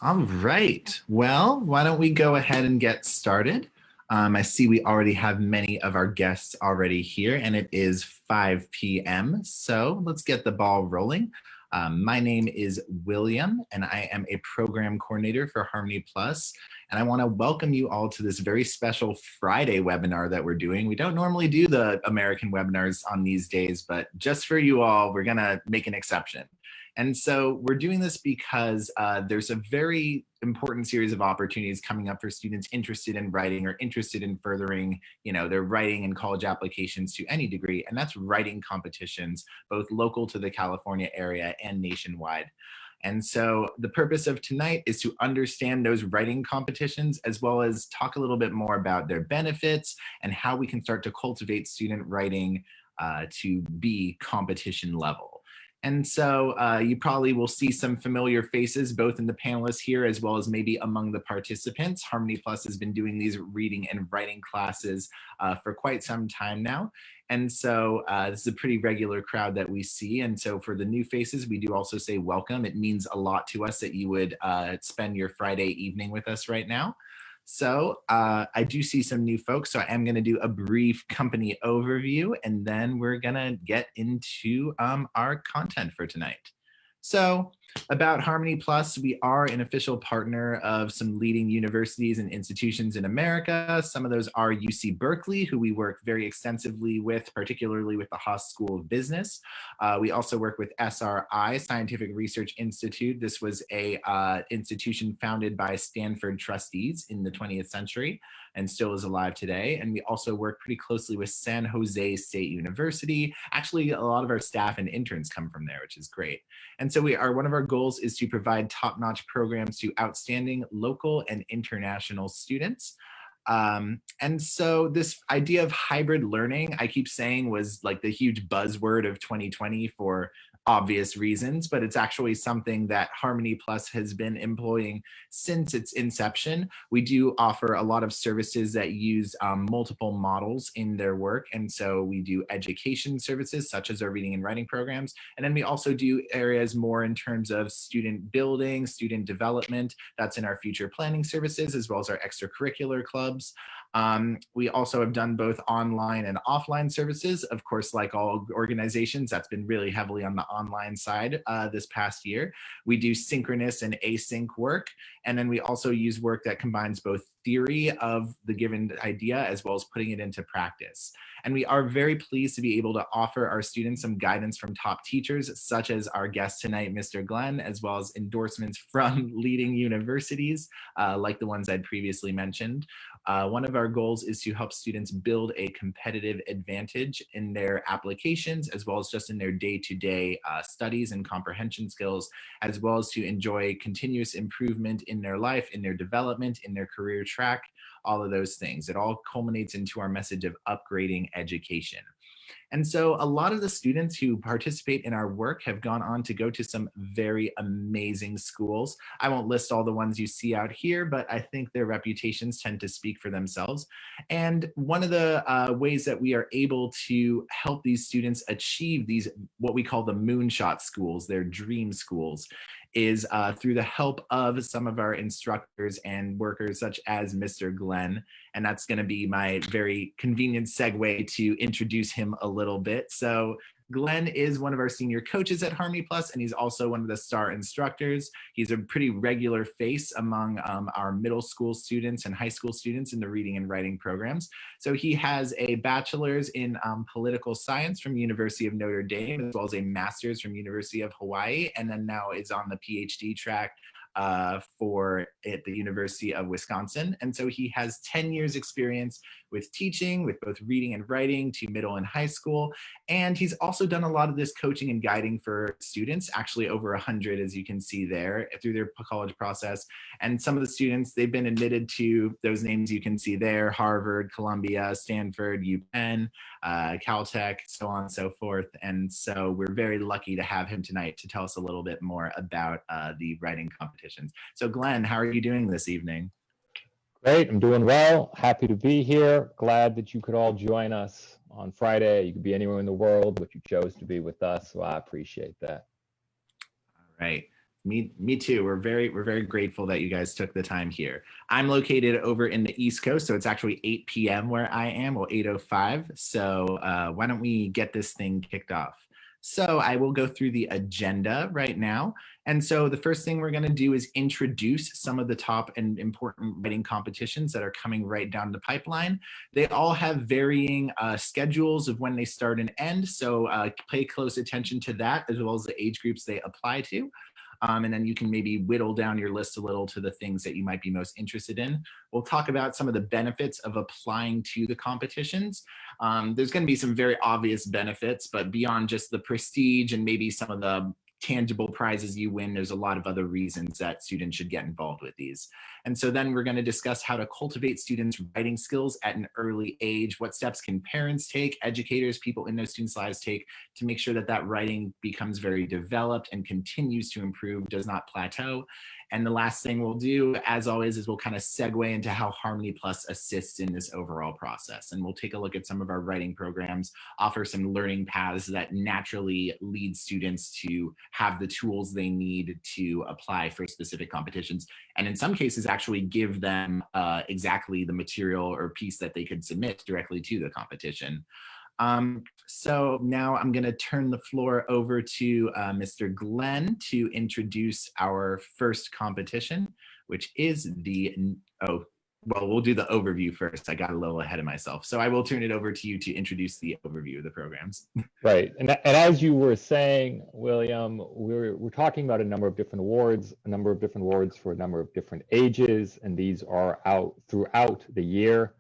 All right. Well, why don't we go ahead and get started? I see we already have many of our guests already here, and it is 5 p.m. So let's get the ball rolling. My name is William, and I am a program coordinator for Harmony Plus. And I want to welcome you all to this very special Friday webinar that we're doing. We don't normally do the American webinars on these days, but just for you all, we're going to make an exception. And so we're doing this because there's a very important series of opportunities coming up for students interested in writing or interested in furthering, their writing and college applications to any degree. And that's writing competitions, both local to the California area and nationwide. And so the purpose of tonight is to understand those writing competitions, as well as talk a little bit more about their benefits and how we can start to cultivate student writing to be competition level. And so you probably will see some familiar faces, both in the panelists here, as well as maybe among the participants. Harmony Plus has been doing these reading and writing classes for quite some time now. And so this is a pretty regular crowd that we see. And so for the new faces, we do also say welcome. It means a lot to us that you would spend your Friday evening with us right now. So I do see some new folks, so I am going to do a brief company overview, and then we're going to get into our content for tonight. So about Harmony Plus, we are an official partner of some leading universities and institutions in America. Some of those are UC Berkeley, who we work very extensively with, particularly with the Haas School of Business. We also work with SRI, Scientific Research Institute. This was a institution founded by Stanford trustees in the 20th century and still is alive today. And we also work pretty closely with San Jose State University. Actually, a lot of our staff and interns come from there, which is great. And so one of our goals is to provide top-notch programs to outstanding local and international students. And so this idea of hybrid learning, I keep saying, was like the huge buzzword of 2020 for obvious reasons, but it's actually something that Harmony Plus has been employing since its inception. We do offer a lot of services that use multiple models in their work. And so we do education services such as our reading and writing programs. And then we also do areas more in terms of student building, student development. That's in our future planning services, as well as our extracurricular clubs. We also have done both online and offline services. Of course, like all organizations, that's been really heavily on the online side this past year. We do synchronous and async work. And then we also use work that combines both theory of the given idea as well as putting it into practice. And we are very pleased to be able to offer our students some guidance from top teachers, such as our guest tonight, Mr. Glen, as well as endorsements from leading universities, like the ones I'd previously mentioned. One of our goals is to help students build a competitive advantage in their applications, as well as just in their day-to-day studies and comprehension skills, as well as to enjoy continuous improvement in their life, in their development, in their career track, all of those things. It all culminates into our message of upgrading education. And so a lot of the students who participate in our work have gone on to go to some very amazing schools. I won't list all the ones you see out here, but I think their reputations tend to speak for themselves. And one of the ways that we are able to help these students achieve these, what we call the moonshot schools, their dream schools, is through the help of some of our instructors and workers such as Mr. Glen. And that's going to be my very convenient segue to introduce him a little bit. So Glen is one of our senior coaches at Harmony Plus, and he's also one of the star instructors. He's a pretty regular face among our middle school students and high school students in the reading and writing programs. So he has a bachelor's in political science from University of Notre Dame, as well as a master's from University of Hawaii, and then now is on the PhD track for at the University of Wisconsin. And so he has 10 years experience with teaching, with both reading and writing to middle and high school. And he's also done a lot of this coaching and guiding for students, actually over 100, as you can see there, through their college process. And some of the students, they've been admitted to those names you can see there: Harvard, Columbia, Stanford, UPenn, Caltech, so on and so forth. And so we're very lucky to have him tonight to tell us a little bit more about the writing competitions. So Glen, how are you doing this evening? Great, I'm doing well. Happy to be here. Glad that you could all join us on Friday. You could be anywhere in the world, but you chose to be with us, so I appreciate that. All right. Me too. We're very grateful that you guys took the time here. I'm located over in the East Coast, so it's actually 8 p.m. where I am, well, 8:05. So why don't we get this thing kicked off? So I will go through the agenda right now. And so the first thing we're going to do is introduce some of the top and important writing competitions that are coming right down the pipeline. They all have varying schedules of when they start and end. So pay close attention to that, as well as the age groups they apply to. And then you can maybe whittle down your list a little to the things that you might be most interested in. We'll talk about some of the benefits of applying to the competitions. There's going to be some very obvious benefits, but beyond just the prestige and maybe some of the tangible prizes you win, there's a lot of other reasons that students should get involved with these. And so then we're going to discuss how to cultivate students' writing skills at an early age. What steps can parents take, educators, people in those students' lives take to make sure that that writing becomes very developed and continues to improve, does not plateau. And the last thing we'll do, as always, is we'll kind of segue into how Harmony Plus assists in this overall process. And we'll take a look at some of our writing programs, offer some learning paths that naturally lead students to have the tools they need to apply for specific competitions. And in some cases, actually give them exactly the material or piece that they could submit directly to the competition. So now I'm going to turn the floor over to Mr. Glenn to introduce our first competition, which is we'll do the overview first. I got a little ahead of myself. So I will turn it over to you to introduce the overview of the programs. Right. And as you were saying, William, we're talking about a number of different awards for a number of different ages, and these are out throughout the year.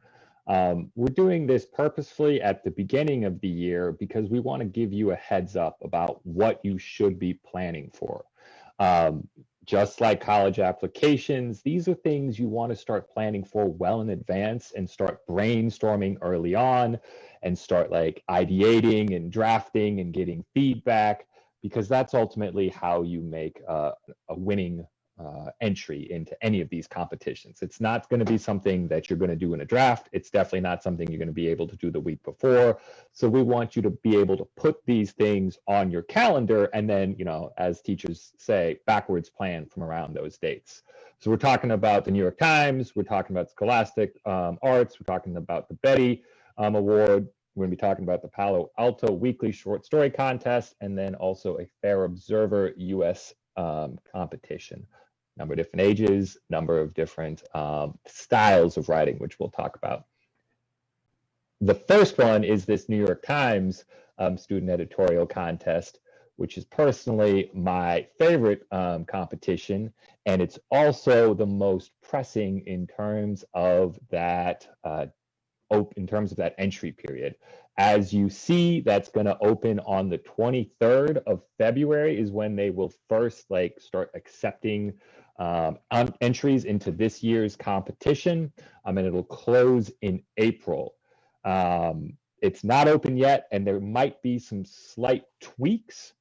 We're doing this purposefully at the beginning of the year because we want to give you a heads up about what you should be planning for. Just like college applications, these are things you want to start planning for well in advance and start brainstorming early on and start like ideating and drafting and getting feedback, because that's ultimately how you make a winning entry into any of these competitions. It's not going to be something that you're going to do in a draft. It's definitely not something you're going to be able to do the week before. So we want you to be able to put these things on your calendar and then, you know, as teachers say, backwards plan from around those dates. So we're talking about the New York Times, we're talking about Scholastic Arts, we're talking about the Betty Award, we're going to be talking about the Palo Alto Weekly Short Story Contest, and then also a Fair Observer US competition. Number of different ages, number of different styles of writing, which we'll talk about. The first one is this New York Times student editorial contest, which is personally my favorite competition, and it's also the most pressing in terms of that entry period. As you see, that's going to open on the 23rd of February is when they will first start accepting entries into this year's competition, and it'll close in April. It's not open yet, and there might be some slight tweaks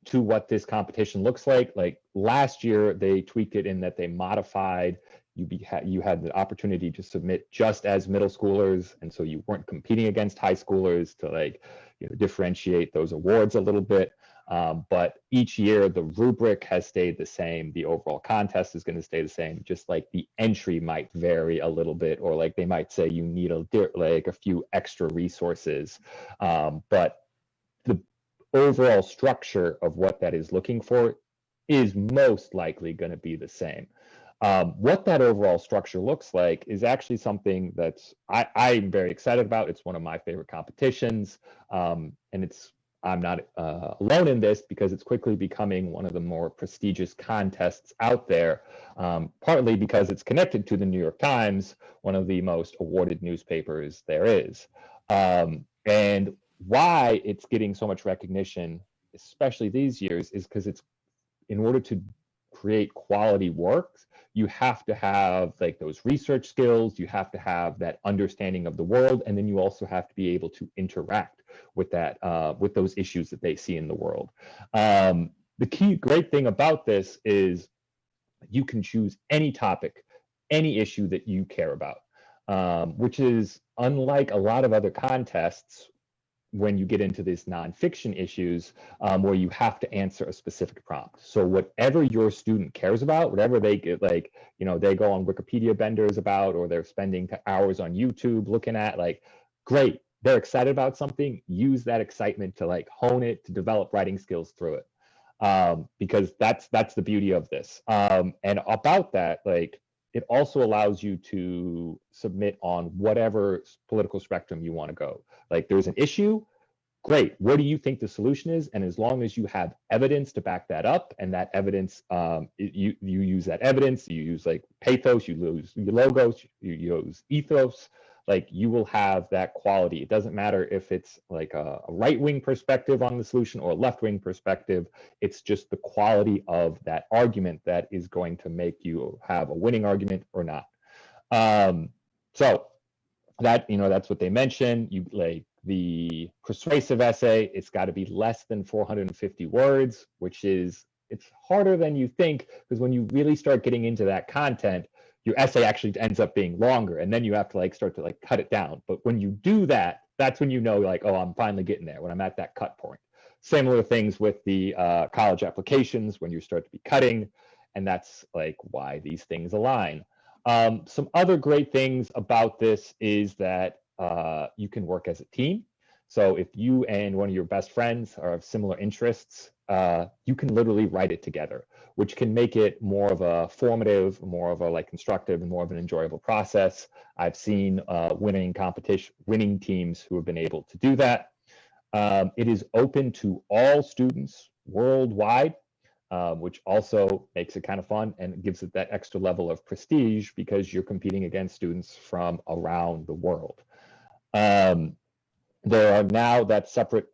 to what this competition looks like. Like last year, they tweaked it in that they modified. You had the opportunity to submit just as middle schoolers, and so you weren't competing against high schoolers to differentiate those awards a little bit. But each year the rubric has stayed the same. The overall contest is going to stay the same, just like the entry might vary a little bit, or like they might say you need a few extra resources. But the overall structure of what that is looking for is most likely going to be the same. What that overall structure looks like is actually something that's I'm very excited about. It's one of my favorite competitions, and I'm not alone in this because it's quickly becoming one of the more prestigious contests out there, partly because it's connected to the New York Times, one of the most awarded newspapers there is. And why it's getting so much recognition, especially these years, is because it's in order to create quality works, you have to have those research skills, you have to have that understanding of the world, and then you also have to be able to interact with that, with those issues that they see in the world. The great thing about this is you can choose any topic, any issue that you care about, which is unlike a lot of other contests when you get into these nonfiction issues where you have to answer a specific prompt. So whatever your student cares about, whatever they get, like, you know, they go on Wikipedia benders about, or they're spending hours on YouTube looking at, like, great, they're excited about something, use that excitement to like hone it, to develop writing skills through it. Because that's the beauty of this. And about that, like, it also allows you to submit on whatever political spectrum you want to go. Like, there's an issue, great, what do you think the solution is? And as long as you have evidence to back that up, and that evidence, you use that evidence, you use like pathos, you use logos, you use ethos, like, you will have that quality. It doesn't matter if it's like a right-wing perspective on the solution or a left-wing perspective. It's just the quality of that argument that is going to make you have a winning argument or not. So that, you know, that's what they mention. You like the persuasive essay, it's got to be less than 450 words, which is, it's harder than you think, because when you really start getting into that content, your essay actually ends up being longer, and then you have to like start to like cut it down. But when you do that, that's when you know, like, oh, I'm finally getting there, when I'm at that cut point. Similar things with the college applications, when you start to be cutting, and that's like why these things align. Some other great things about this is that you can work as a team. So if you and one of your best friends are of similar interests, you can literally write it together, which can make it more of a formative, more of a like constructive, and more of an enjoyable process. I've seen winning teams who have been able to do that. It is open to all students worldwide, which also makes it kind of fun and gives it that extra level of prestige, because you're competing against students from around the world. There are now that separate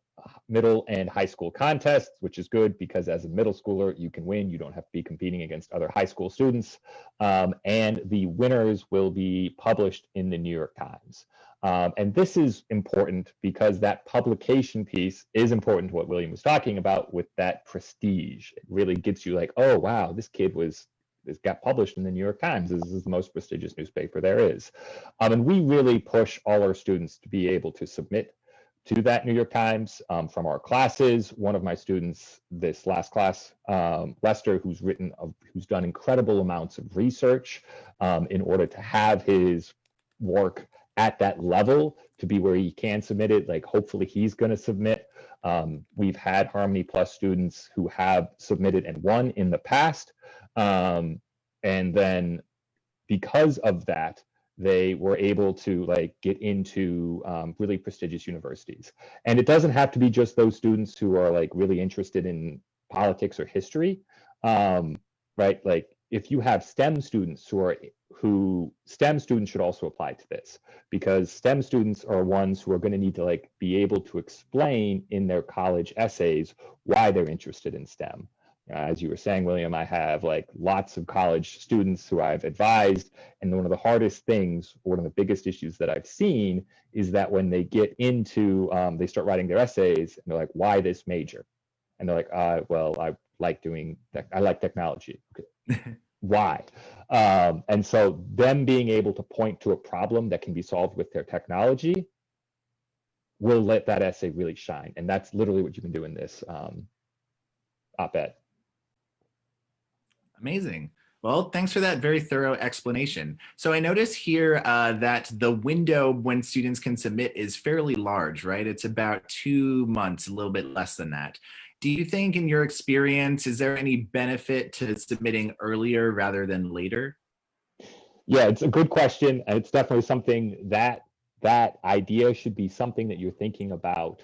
middle and high school contests, which is good, because as a middle schooler, you can win. You don't have to be competing against other high school students. And the winners will be published in the New York Times. And this is important because that publication piece is important to what William was talking about with that prestige. It really gets you like, oh, wow, this kid got published in the New York Times. This is the most prestigious newspaper there is. And we really push all our students to be able to submit to that New York Times from our classes. One of my students this last class, Lester, who's done incredible amounts of research in order to have his work at that level to be where he can submit it. Like, hopefully he's going to submit. We've had Harmony Plus students who have submitted and won in the past. And then because of that, they were able to like get into really prestigious universities. And it doesn't have to be just those students who are like really interested in politics or history, right? Like, if you have STEM students STEM students should also apply to this, because STEM students are ones who are going to need to like be able to explain in their college essays why they're interested in STEM. As you were saying, William, I have like lots of college students who I've advised, and one of the hardest things, one of the biggest issues that I've seen is that when they get into, they start writing their essays, and they're like, why this major? And they're like, well, I like technology. Okay. Why? And so them being able to point to a problem that can be solved with their technology will let that essay really shine. And that's literally what you can do in this op-ed. Amazing. Well, thanks for that very thorough explanation. So I notice here that the window when students can submit is fairly large, right? It's about 2 months, a little bit less than that. Do you think, in your experience, is there any benefit to submitting earlier rather than later? Yeah, it's a good question. And it's definitely something that idea should be something that you're thinking about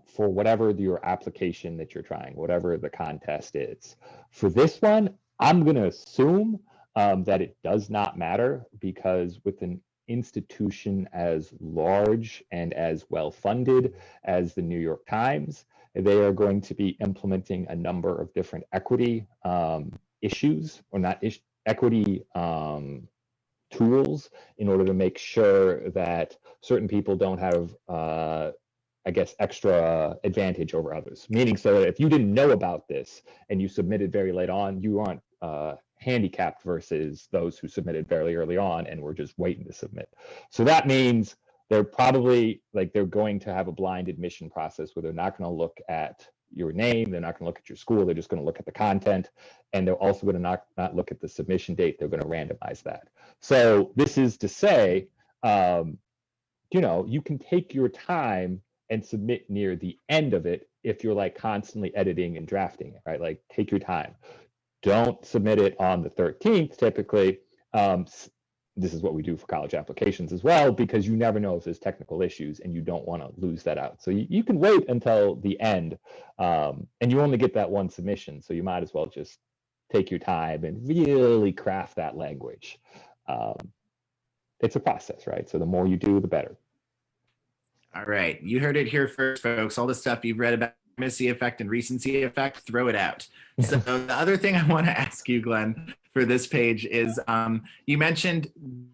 for whatever your application that you're trying, whatever the contest is. For this one, I'm going to assume that it does not matter, because with an institution as large and as well funded as the New York Times, they are going to be implementing a number of different equity issues, or not equity tools, in order to make sure that certain people don't have I guess, extra advantage over others. Meaning, so that if you didn't know about this and you submitted very late on, you aren't handicapped versus those who submitted very early on and were just waiting to submit. So that means they're probably like, they're going to have a blind admission process where they're not going to look at your name, they're not going to look at your school, they're just going to look at the content, and they're also going to not look at the submission date, they're going to randomize that. So this is to say, you can take your time and submit near the end of it if you're like constantly editing and drafting it, right? Like, take your time. Don't submit it on the 13th typically. This is what we do for college applications as well, because you never know if there's technical issues and you don't want to lose that out. So you can wait until the end, and you only get that one submission. So you might as well just take your time and really craft that language. It's a process, right? So the more you do, the better. All right, you heard it here first, folks. All the stuff you've read about primacy effect and recency effect, throw it out. So the other thing I want to ask you, Glenn, for this page is, you mentioned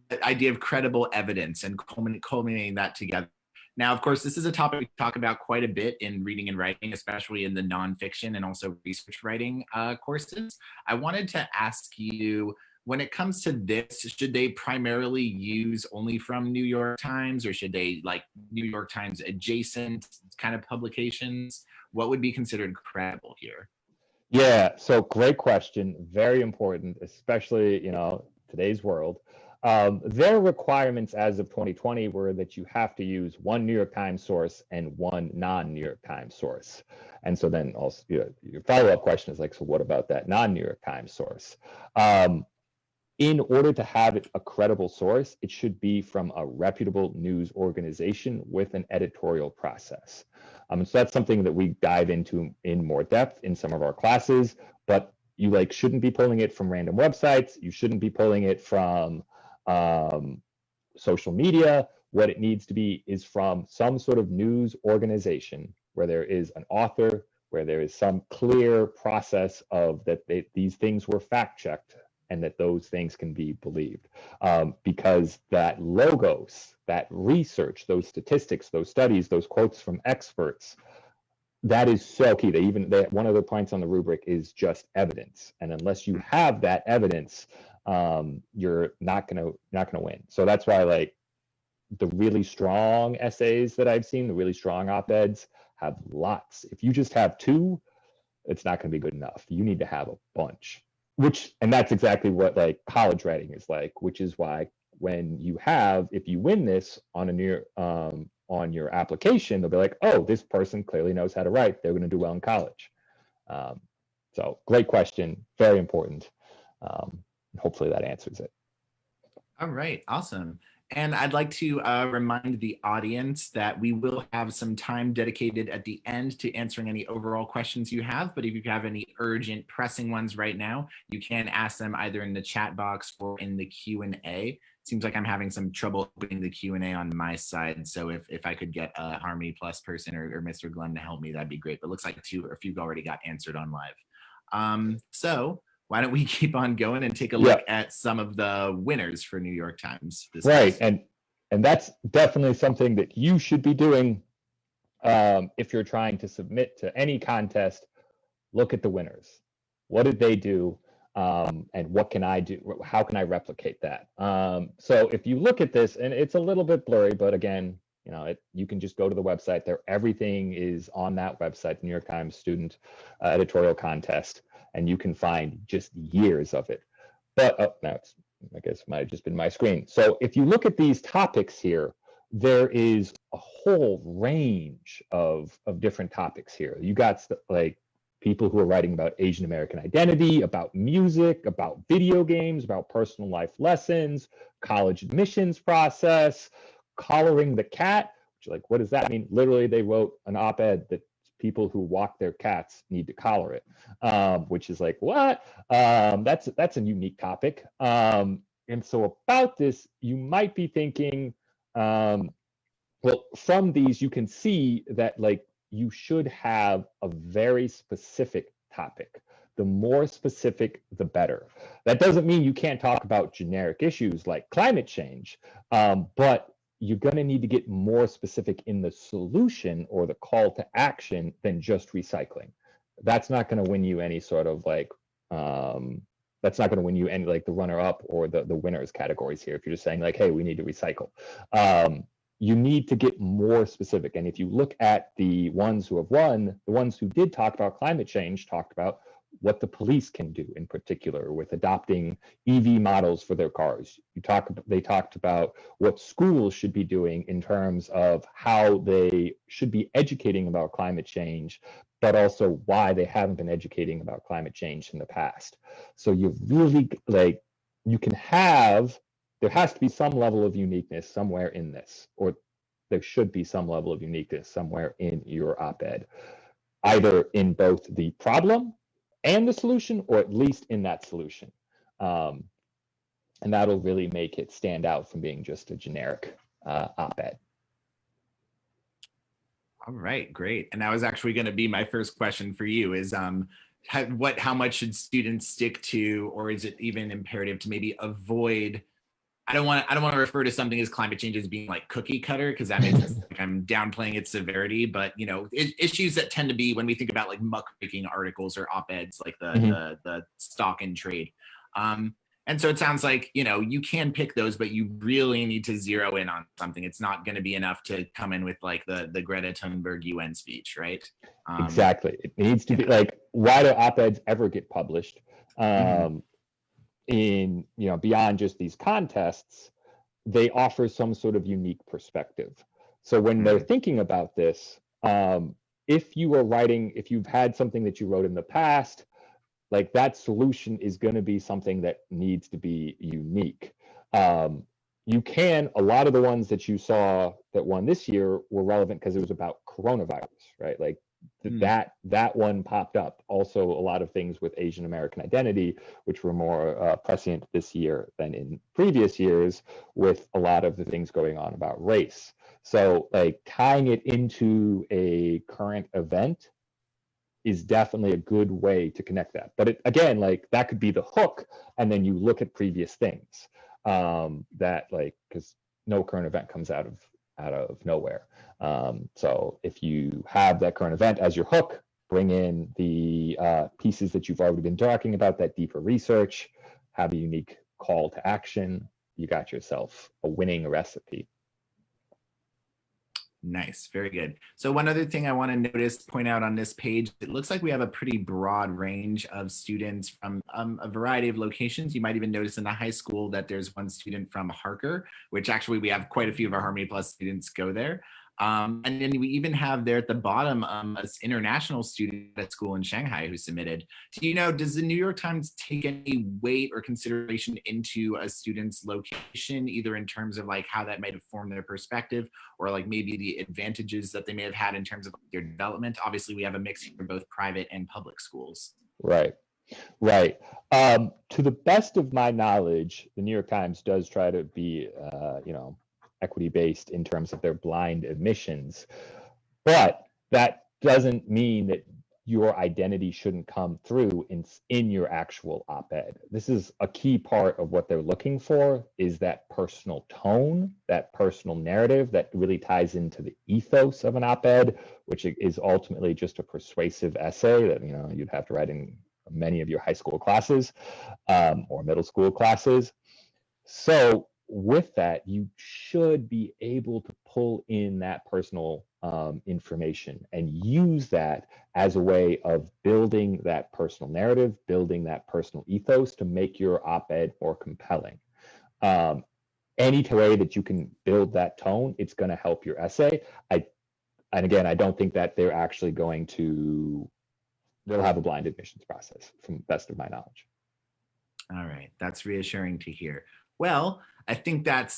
the idea of credible evidence and culminating that together. Now, of course, this is a topic we talk about quite a bit in reading and writing, especially in the nonfiction and also research writing courses. I wanted to ask you, when it comes to this, should they primarily use only from New York Times, or should they like New York Times adjacent kind of publications? What would be considered credible here? Yeah, so great question. Very important, especially, today's world. Their requirements as of 2020 were that you have to use one New York Times source and one non-New York Times source. And so then also your follow-up question is like, so what about that non-New York Times source? In order to have it a credible source, it should be from a reputable news organization with an editorial process. So that's something that we dive into in more depth in some of our classes, but you shouldn't be pulling it from random websites. You shouldn't be pulling it from social media. What it needs to be is from some sort of news organization where there is an author, where there is some clear process of that these things were fact-checked and that those things can be believed, because that logos, that research, those statistics, those studies, those quotes from experts, that is so key. One of the points on the rubric is just evidence, and unless you have that evidence, you're not gonna win. So that's why the really strong essays that I've seen, the really strong op-eds, have lots. If you just have two, it's not going to be good enough. You need to have a bunch. And that's exactly what college writing is like, which is why if you win this on your application, they'll be like, oh, this person clearly knows how to write. They're going to do well in college. So great question, very important. Hopefully that answers it. All right, awesome. And I'd like to remind the audience that we will have some time dedicated at the end to answering any overall questions you have. But if you have any urgent, pressing ones right now, you can ask them either in the chat box or in the Q&A. It seems like I'm having some trouble opening the Q&A on my side. So if I could get a Harmony Plus person or Mr. Glenn to help me, that'd be great. But it looks like a few already got answered on live. So why don't we keep on going and take a look at some of the winners for New York Times this right month. And that's definitely something that you should be doing if you're trying to submit to any contest. Look at the winners. What did they do, and what can I do? How can I replicate that? So if you look at this, and it's a little bit blurry, but again, you can just go to the website there. Everything is on that website, the New York Times Student Editorial Contest, and you can find just years of it. But now I guess it might have just been my screen. So if you look at these topics here, there is a whole range of different topics here. You got people who are writing about Asian American identity, about music, about video games, about personal life lessons, college admissions process, collaring the cat, which what does that mean? Literally, they wrote an op-ed that people who walk their cats need to collar it, which is what? That's a unique topic. And so about this, you might be thinking, well, from these, you can see that you should have a very specific topic. The more specific, the better. That doesn't mean you can't talk about generic issues like climate change, but you're going to need to get more specific in the solution or the call to action than just recycling. That's not going to win you any sort of that's not going to win you any the runner up or the winners categories here. If you're just saying hey, we need to recycle. you need to get more specific. And if you look at the ones who have won, the ones who did talk about climate change talked about what the police can do in particular with adopting EV models for their cars. They talked about what schools should be doing in terms of how they should be educating about climate change, but also why they haven't been educating about climate change in the past. So you really there has to be some level of uniqueness somewhere in this, or there should be some level of uniqueness somewhere in your op-ed, either in both the problem and the solution, or at least in that solution. And that'll really make it stand out from being just a generic op-ed. All right, great. And that was actually going to be my first question for you is how much should students stick to, or is it even imperative to maybe avoid, I don't want to refer to something as climate change as being like cookie cutter, because that makes it like I'm downplaying its severity, but you know, issues that tend to be when we think about like muckraking articles or op-eds, like the stock and trade. And so it sounds like, you know, you can pick those, but you really need to zero in on something. It's not going to be enough to come in with like the Greta Thunberg UN speech, right? Exactly. It needs to be like, why do op-eds ever get published? In, you know, beyond just these contests, they offer some sort of unique perspective. So when they're thinking about this, if you've had something that you wrote in the past, like that solution is going to be something that needs to be unique. A lot of the ones that you saw that won this year were relevant because it was about coronavirus, right? Like that one popped up. Also, a lot of things with Asian American identity, which were more prescient this year than in previous years, with a lot of the things going on about race. So like tying it into a current event is definitely a good way to connect that. But again, like that could be the hook, and then you look at previous things that like, because no current event comes out of nowhere. So if you have that current event as your hook, bring in the pieces that you've already been talking about, that deeper research, have a unique call to action, you got yourself a winning recipe. Nice, very good. So one other thing I want to point out on this page, it looks like we have a pretty broad range of students from a variety of locations. You might even notice in the high school that there's one student from Harker, which actually we have quite a few of our Harmony Plus students go there. And then we even have there at the bottom an international student at school in Shanghai who submitted. Do you know, does the New York Times take any weight or consideration into a student's location, either in terms of like how that might have formed their perspective, or like maybe the advantages that they may have had in terms of their development? Obviously, we have a mix here of both private and public schools. Right. To the best of my knowledge, the New York Times does try to be, equity-based in terms of their blind admissions, but that doesn't mean that your identity shouldn't come through in your actual op-ed. This is a key part of what they're looking for, is that personal tone, that personal narrative that really ties into the ethos of an op-ed, which is ultimately just a persuasive essay that, you know, you'd have to write in many of your high school classes or middle school classes. So with that, you should be able to pull in that personal information and use that as a way of building that personal narrative, building that personal ethos to make your op-ed more compelling. Any way that you can build that tone, it's going to help your essay. And again, I don't think that they're actually they'll have a blind admissions process, from the best of my knowledge. All right, that's reassuring to hear. Well, I think that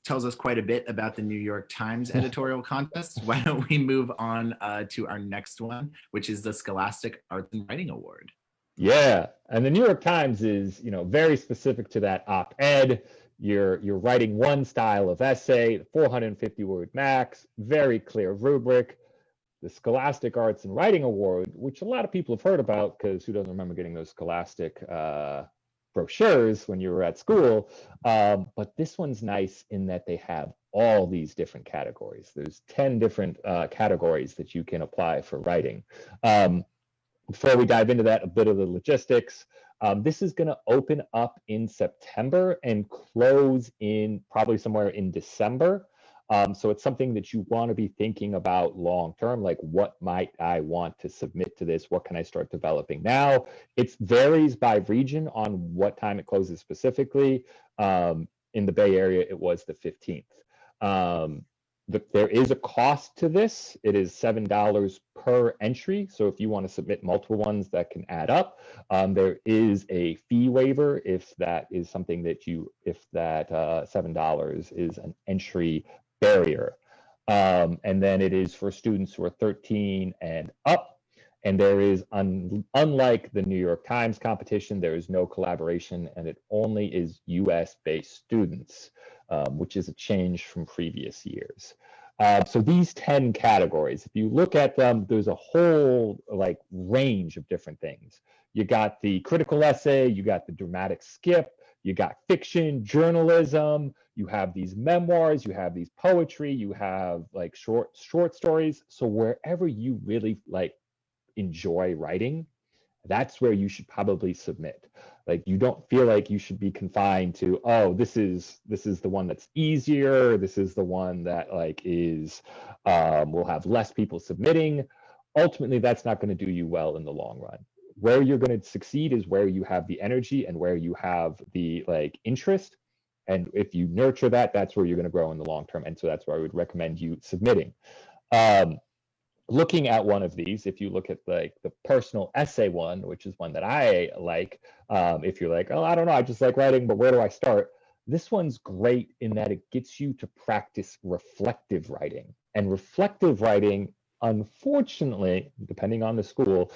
tells us quite a bit about the New York Times editorial contest. Why don't we move on to our next one, which is the Scholastic Arts and Writing Award. Yeah, and the New York Times is, very specific to that op-ed. You're writing one style of essay, 450 word max, very clear rubric. The Scholastic Arts and Writing Award, which a lot of people have heard about, because who doesn't remember getting those Scholastic brochures when you were at school? But this one's nice in that they have all these different categories. There's 10 different categories that you can apply for writing. Before we dive into that, a bit of the logistics. This is going to open up in September and close in probably somewhere in December. So it's something that you want to be thinking about long term, like what might I want to submit to this? What can I start developing now? It varies by region on what time it closes specifically. In the Bay Area, it was the 15th. There is a cost to this. It is $7 per entry. So if you want to submit multiple ones, that can add up. There is a fee waiver if that is something that if that $7 is an entry barrier. And then it is for students who are 13 and up. And there is, unlike the New York Times competition, there is no collaboration, and it only is US-based students, which is a change from previous years. So these 10 categories, if you look at them, there's a whole like range of different things. You got the critical essay, you got the dramatic skip, you got fiction, journalism, you have these memoirs, you have these poetry, you have like short stories. So wherever you really like enjoy writing, that's where you should probably submit. Like you don't feel like you should be confined to, oh, this is the one that's easier, this is the one that like is will have less people submitting. Ultimately, that's not going to do you well in the long run. Where you're going to succeed is where you have the energy and where you have the like interest. And if you nurture that, that's where you're going to grow in the long term. And so that's where I would recommend you submitting. Looking at one of these, if you look at like the personal essay one, which is one that I like, if you're like, oh, I don't know, I just like writing, but where do I start? This one's great in that it gets you to practice reflective writing. And reflective writing, unfortunately, depending on the school,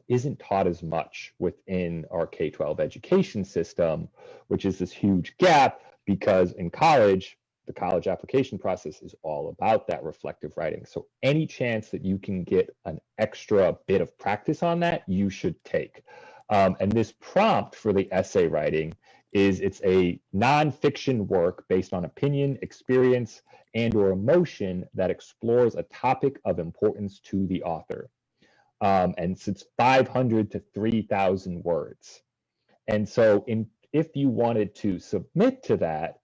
isn't taught as much within our K-12 education system, which is this huge gap because in college, the college application process is all about that reflective writing. So any chance that you can get an extra bit of practice on that, you should take. And this prompt for the essay writing is it's a nonfiction work based on opinion, experience, and or emotion that explores a topic of importance to the author. And it's 500 to 3,000 words. And so if you wanted to submit to that,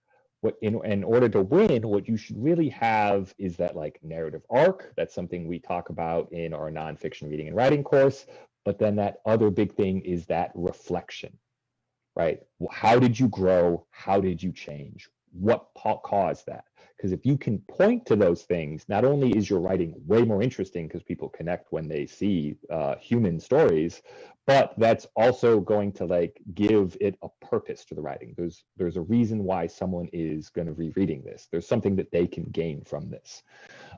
in order to win, what you should really have is that like narrative arc. That's something we talk about in our nonfiction reading and writing course. But then that other big thing is that reflection, right? How did you grow? How did you change? What caused that? Because if you can point to those things, not only is your writing way more interesting because people connect when they see human stories, but that's also going to like give it a purpose to the writing. There's a reason why someone is going to be reading this. There's something that they can gain from this.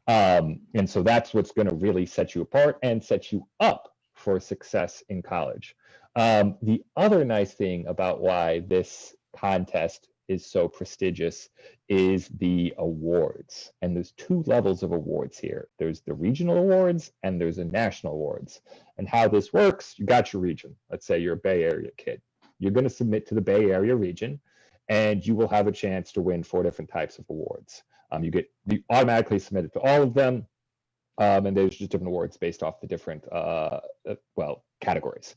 And so that's what's going to really set you apart and set you up for success in college. The other nice thing about why this contest is so prestigious is the awards. And there's two levels of awards here. There's the regional awards and there's the national awards. And how this works, you got your region. Let's say you're a Bay Area kid. You're going to submit to the Bay Area region and you will have a chance to win 4 different types of awards. You automatically submitted to all of them. And there's just different awards based off the different, categories.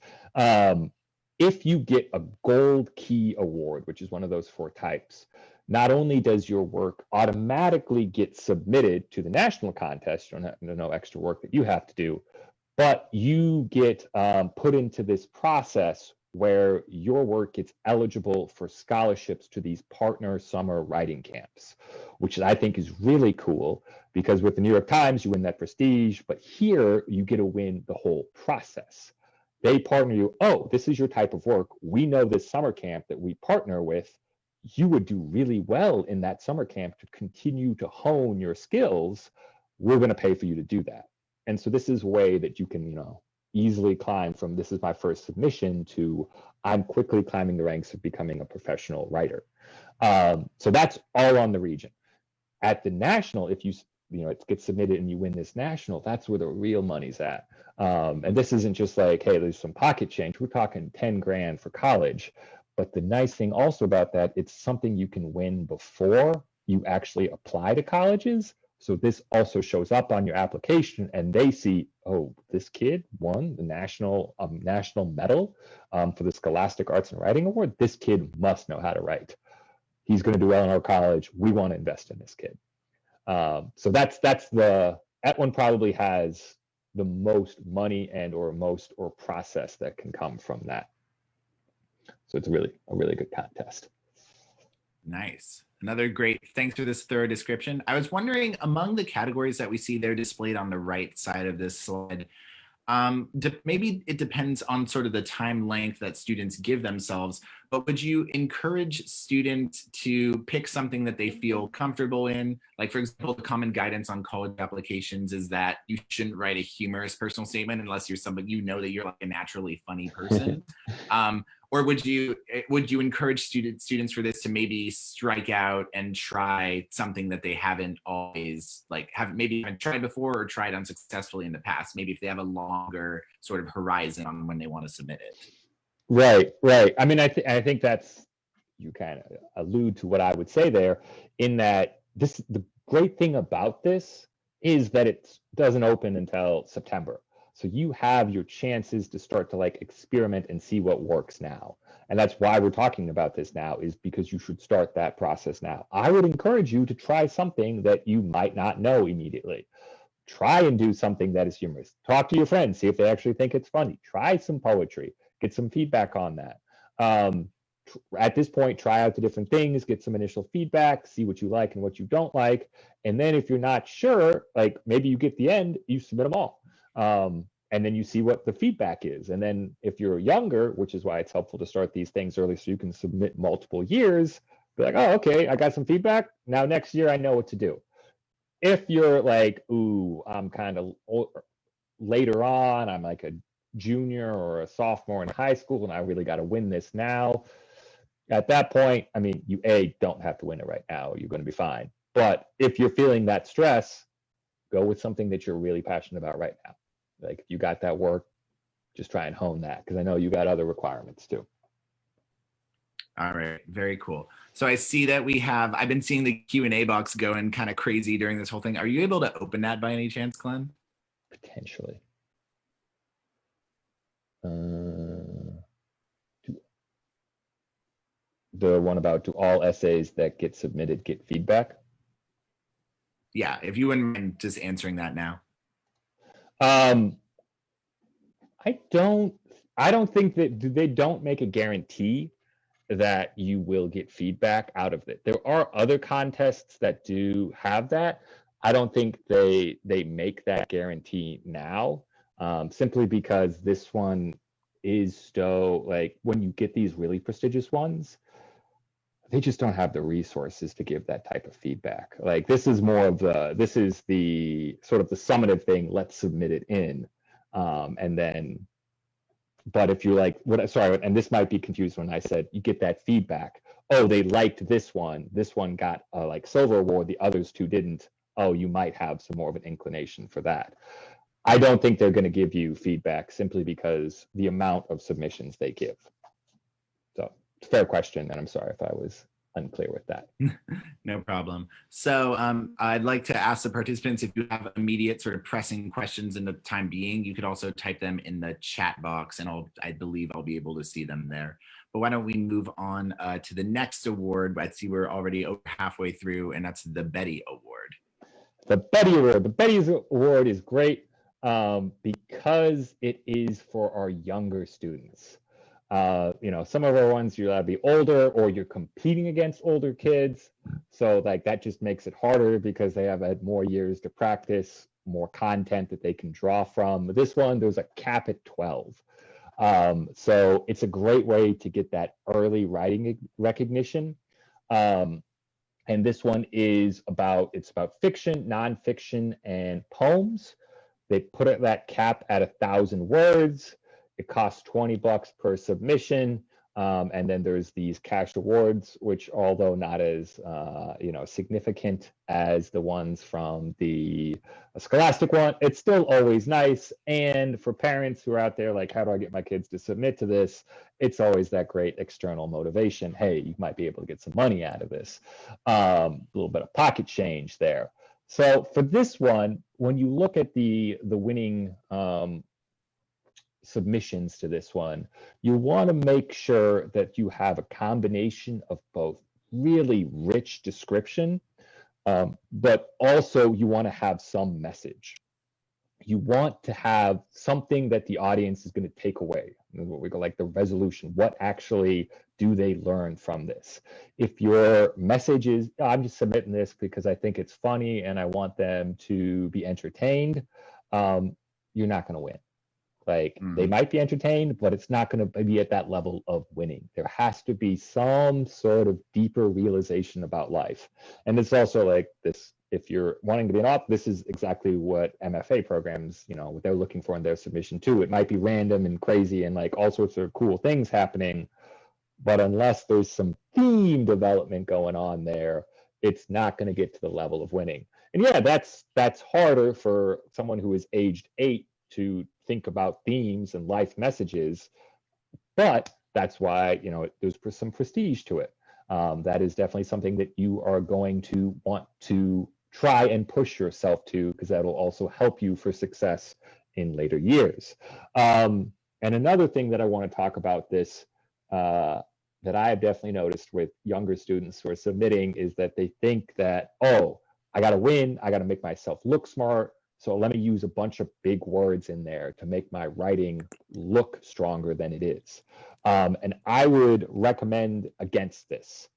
If you get a gold key award, which is one of those 4 types, not only does your work automatically get submitted to the national contest, you don't have no extra work that you have to do, but you get put into this process where your work gets eligible for scholarships to these partner summer writing camps, which I think is really cool because with the New York Times, you win that prestige, but here you get to win the whole process. They partner you, oh, this is your type of work. We know this summer camp that we partner with. You would do really well in that summer camp to continue to hone your skills. We're going to pay for you to do that. And so this is a way that you can, easily climb from this is my first submission to I'm quickly climbing the ranks of becoming a professional writer. So that's all on the region. At the national, if it gets submitted and you win this national, that's where the real money's at. And this isn't just like, hey, there's some pocket change. We're talking 10 grand for college. But the nice thing also about that, it's something you can win before you actually apply to colleges. So this also shows up on your application and they see, oh, this kid won the national medal for the Scholastic Arts and Writing Award. This kid must know how to write. He's going to do well in our college. We want to invest in this kid. So that one probably has the most money and or process that can come from that. So it's a really good contest. Nice. Another great, thanks for this thorough description. I was wondering, among the categories that we see there displayed on the right side of this slide, maybe it depends on sort of the time length that students give themselves, but would you encourage students to pick something that they feel comfortable in? Like, for example, the common guidance on college applications is that you shouldn't write a humorous personal statement unless you're somebody, you know, that you're like a naturally funny person. Or would you encourage students for this to maybe strike out and try something that they haven't always haven't tried before or tried unsuccessfully in the past? Maybe if they have a longer sort of horizon on when they want to submit it. Right. I mean, I think that's, you kind of allude to what I would say there, in that the great thing about this is that it doesn't open until September. So you have your chances to start to like experiment and see what works now. And that's why we're talking about this now, is because you should start that process now. I would encourage you to try something that you might not know immediately. Try and do something that is humorous. Talk to your friends, see if they actually think it's funny. Try some poetry, get some feedback on that. At this point, try out the different things, get some initial feedback, see what you like and what you don't like. And then if you're not sure, like maybe you get the end, you submit them all. And then you see what the feedback is. And then if you're younger, which is why it's helpful to start these things early so you can submit multiple years, be like, oh, okay, I got some feedback. Now next year I know what to do. If you're like, ooh, I'm kind of later on, I'm like a junior or a sophomore in high school and I really got to win this now. At that point, I mean, you don't have to win it right now. You're going to be fine. But if you're feeling that stress, go with something that you're really passionate about right now. Like if you got that work, just try and hone that, because I know you got other requirements too. All right, very cool. So I see that I've been seeing the Q&A box going kind of crazy during this whole thing. Are you able to open that by any chance, Glenn? Potentially. The one about, do all essays that get submitted get feedback? Yeah, if you wouldn't mind just answering that now. I don't think that they don't make a guarantee that you will get feedback out of it. There are other contests that do have that. I don't think they make that guarantee now, simply because this one is so, like, when you get these really prestigious ones, they just don't have the resources to give that type of feedback. Like this is the sort of the summative thing. Let's submit it in, and then. But if you're like, and this might be confused when I said you get that feedback. Oh, they liked this one. This one got a like silver award. The others two didn't. Oh, you might have some more of an inclination for that. I don't think they're going to give you feedback simply because the amount of submissions they give. So it's a fair question, and I'm sorry if I was unclear with that. No problem. So I'd like to ask the participants, if you have immediate sort of pressing questions in the time being, you could also type them in the chat box, and I believe I'll be able to see them there. But why don't we move on to the next award? I see we're already over halfway through, and that's the Betty Award. The Betty Award. The Betty Award is great because it is for our younger students. Some of our ones, you'll be older or you're competing against older kids. So like that just makes it harder because they have had more years to practice, more content that they can draw from. This one, there's a cap at 12. So it's a great way to get that early writing recognition. And this one is about fiction, nonfiction, and poems. They put that cap at 1,000 words. It costs $20 per submission. And then there's these cash awards, which, although not as significant as the ones from the Scholastic one, it's still always nice. And for parents who are out there like, how do I get my kids to submit to this? It's always that great external motivation. Hey, you might be able to get some money out of this. A little bit of pocket change there. So for this one, when you look at the winning submissions to this one, you want to make sure that you have a combination of both really rich description But also you want to have some message. You want to have something that the audience is going to take away. What we go like the resolution. What actually do they learn from this? If your message is, I'm just submitting this because I think it's funny and I want them to be entertained, you're not going to win. Like they might be entertained, but it's not going to be at that level of winning. There has to be some sort of deeper realization about life. And it's also like this, if you're wanting to be an author, this is exactly what MFA programs, what they're looking for in their submission too. It might be random and crazy and like all sorts of cool things happening, but unless there's some theme development going on there, it's not going to get to the level of winning. And yeah, that's harder for someone who is aged 8 to think about themes and life messages, but that's why there's some prestige to it. That is definitely something that you are going to want to try and push yourself to, because that'll also help you for success in later years. And another thing that I want to talk about this that I have definitely noticed with younger students who are submitting is that they think that, oh, I got to win, I got to make myself look smart, so let me use a bunch of big words in there to make my writing look stronger than it is. And I would recommend against this.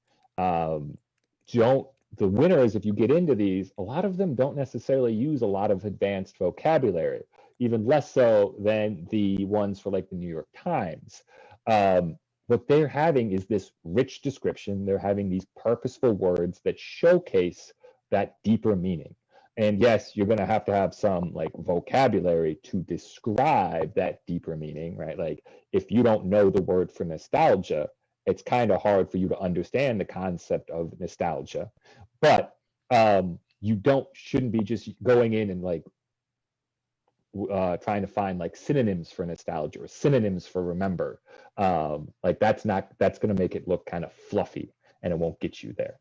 The winners, if you get into these, a lot of them don't necessarily use a lot of advanced vocabulary, even less so than the ones for like the New York Times. What they're having is this rich description. They're having these purposeful words that showcase that deeper meaning. And yes, you're going to have some like vocabulary to describe that deeper meaning, right? Like if you don't know the word for nostalgia, it's kind of hard for you to understand the concept of nostalgia. But you shouldn't be just going in and like trying to find like synonyms for nostalgia or synonyms for remember. Like that's going to make it look kind of fluffy and it won't get you there.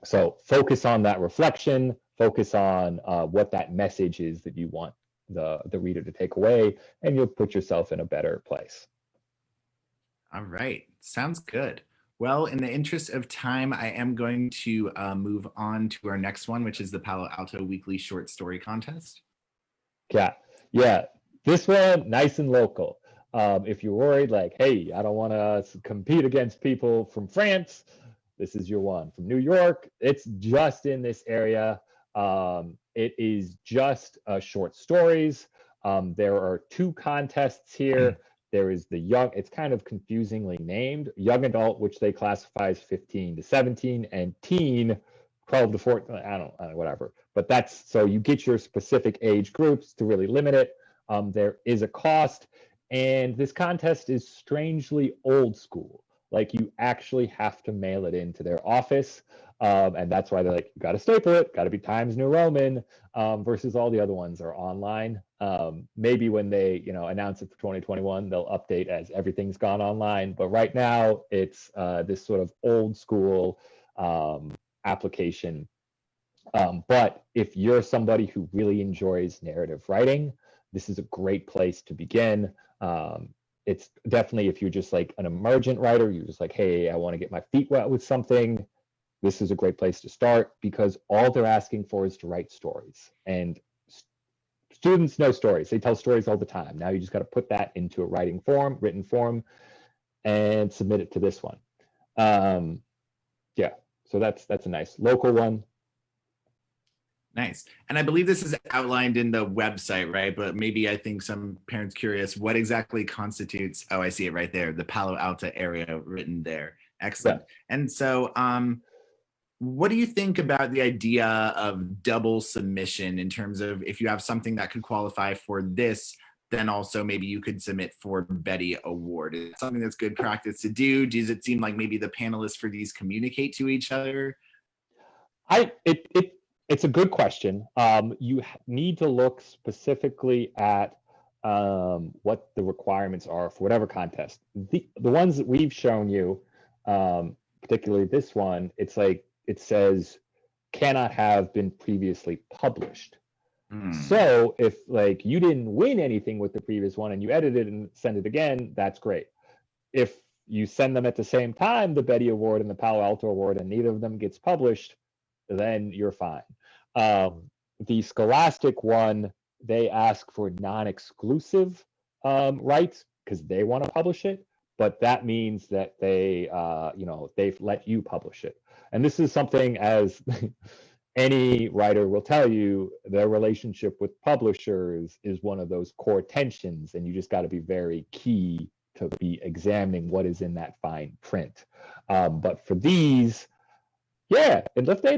So focus on that reflection, focus on what that message is that you want the reader to take away, and you'll put yourself in a better place. All right, sounds good. Well, in the interest of time, I am going to move on to our next one, which is the Palo Alto Weekly Short Story Contest. Yeah, this one, nice and local. If you're worried like, hey, I don't want to compete against people from France, this is your one. From New York, it's just in this area. It is just short stories. There are 2 contests here. There is the young, it's kind of confusingly named, young adult, which they classify as 15 to 17, and teen, 12 to 14, I don't know, whatever. But that's, so you get your specific age groups to really limit it. There is a cost, and this contest is strangely old school. Like you actually have to mail it into their office. And that's why they're like, you got to staple it, got to be Times New Roman, versus all the other ones are online. Maybe when they, announce it for 2021, they'll update as everything's gone online. But right now it's this sort of old school application. But if you're somebody who really enjoys narrative writing, this is a great place to begin. It's definitely, if you're just like an emergent writer, you're just like, hey, I want to get my feet wet with something, this is a great place to start, because all they're asking for is to write stories. And students know stories. They tell stories all the time. Now you just got to put that into a written form, and submit it to this one. Yeah, so that's a nice local one. Nice. And I believe this is outlined in the website, right? But maybe I think some parents curious, what exactly constitutes, oh, I see it right there, the Palo Alto area written there. Excellent. Yeah. And so what do you think about the idea of double submission in terms of if you have something that could qualify for this, then also maybe you could submit for Betty Award? Is it something that's good practice to do? Does it seem like maybe the panelists for these communicate to each other? It's a good question. You need to look specifically at what the requirements are for whatever contest. The ones that we've shown you, particularly this one, it's like it says cannot have been previously published. So if like you didn't win anything with the previous one and you edit it and send it again, that's great. If you send them at the same time, the Betty Award and the Palo Alto Award, and neither of them gets published, then you're fine. The Scholastic one, they ask for non-exclusive rights because they want to publish it, but that means that they, they've let you publish it. And this is something, as any writer will tell you, their relationship with publishers is one of those core tensions, and you just got to be very key to be examining what is in that fine print. But for these, yeah, and if they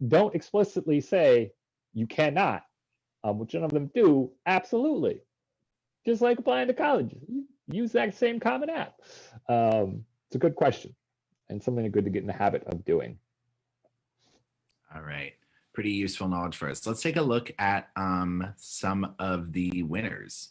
don't explicitly say you cannot, which none of them do, absolutely. Just like applying to college, use that same Common App. It's a good question and something good to get in the habit of doing. All right, pretty useful knowledge for us. Let's take a look at some of the winners.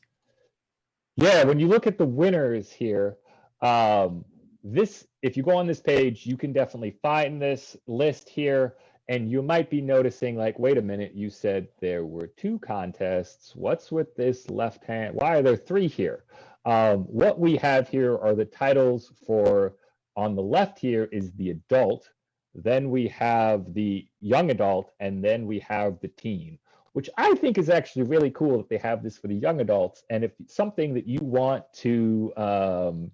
Yeah, when you look at the winners here, if you go on this page, you can definitely find this list here, and you might be noticing, like, wait a minute, you said there were 2 contests. What's with this left hand? Why are there 3 here? What we have here are the titles for, on the left here is the adult, then we have the young adult, and then we have the teen, which I think is actually really cool that they have this for the young adults. And if it's something that you want to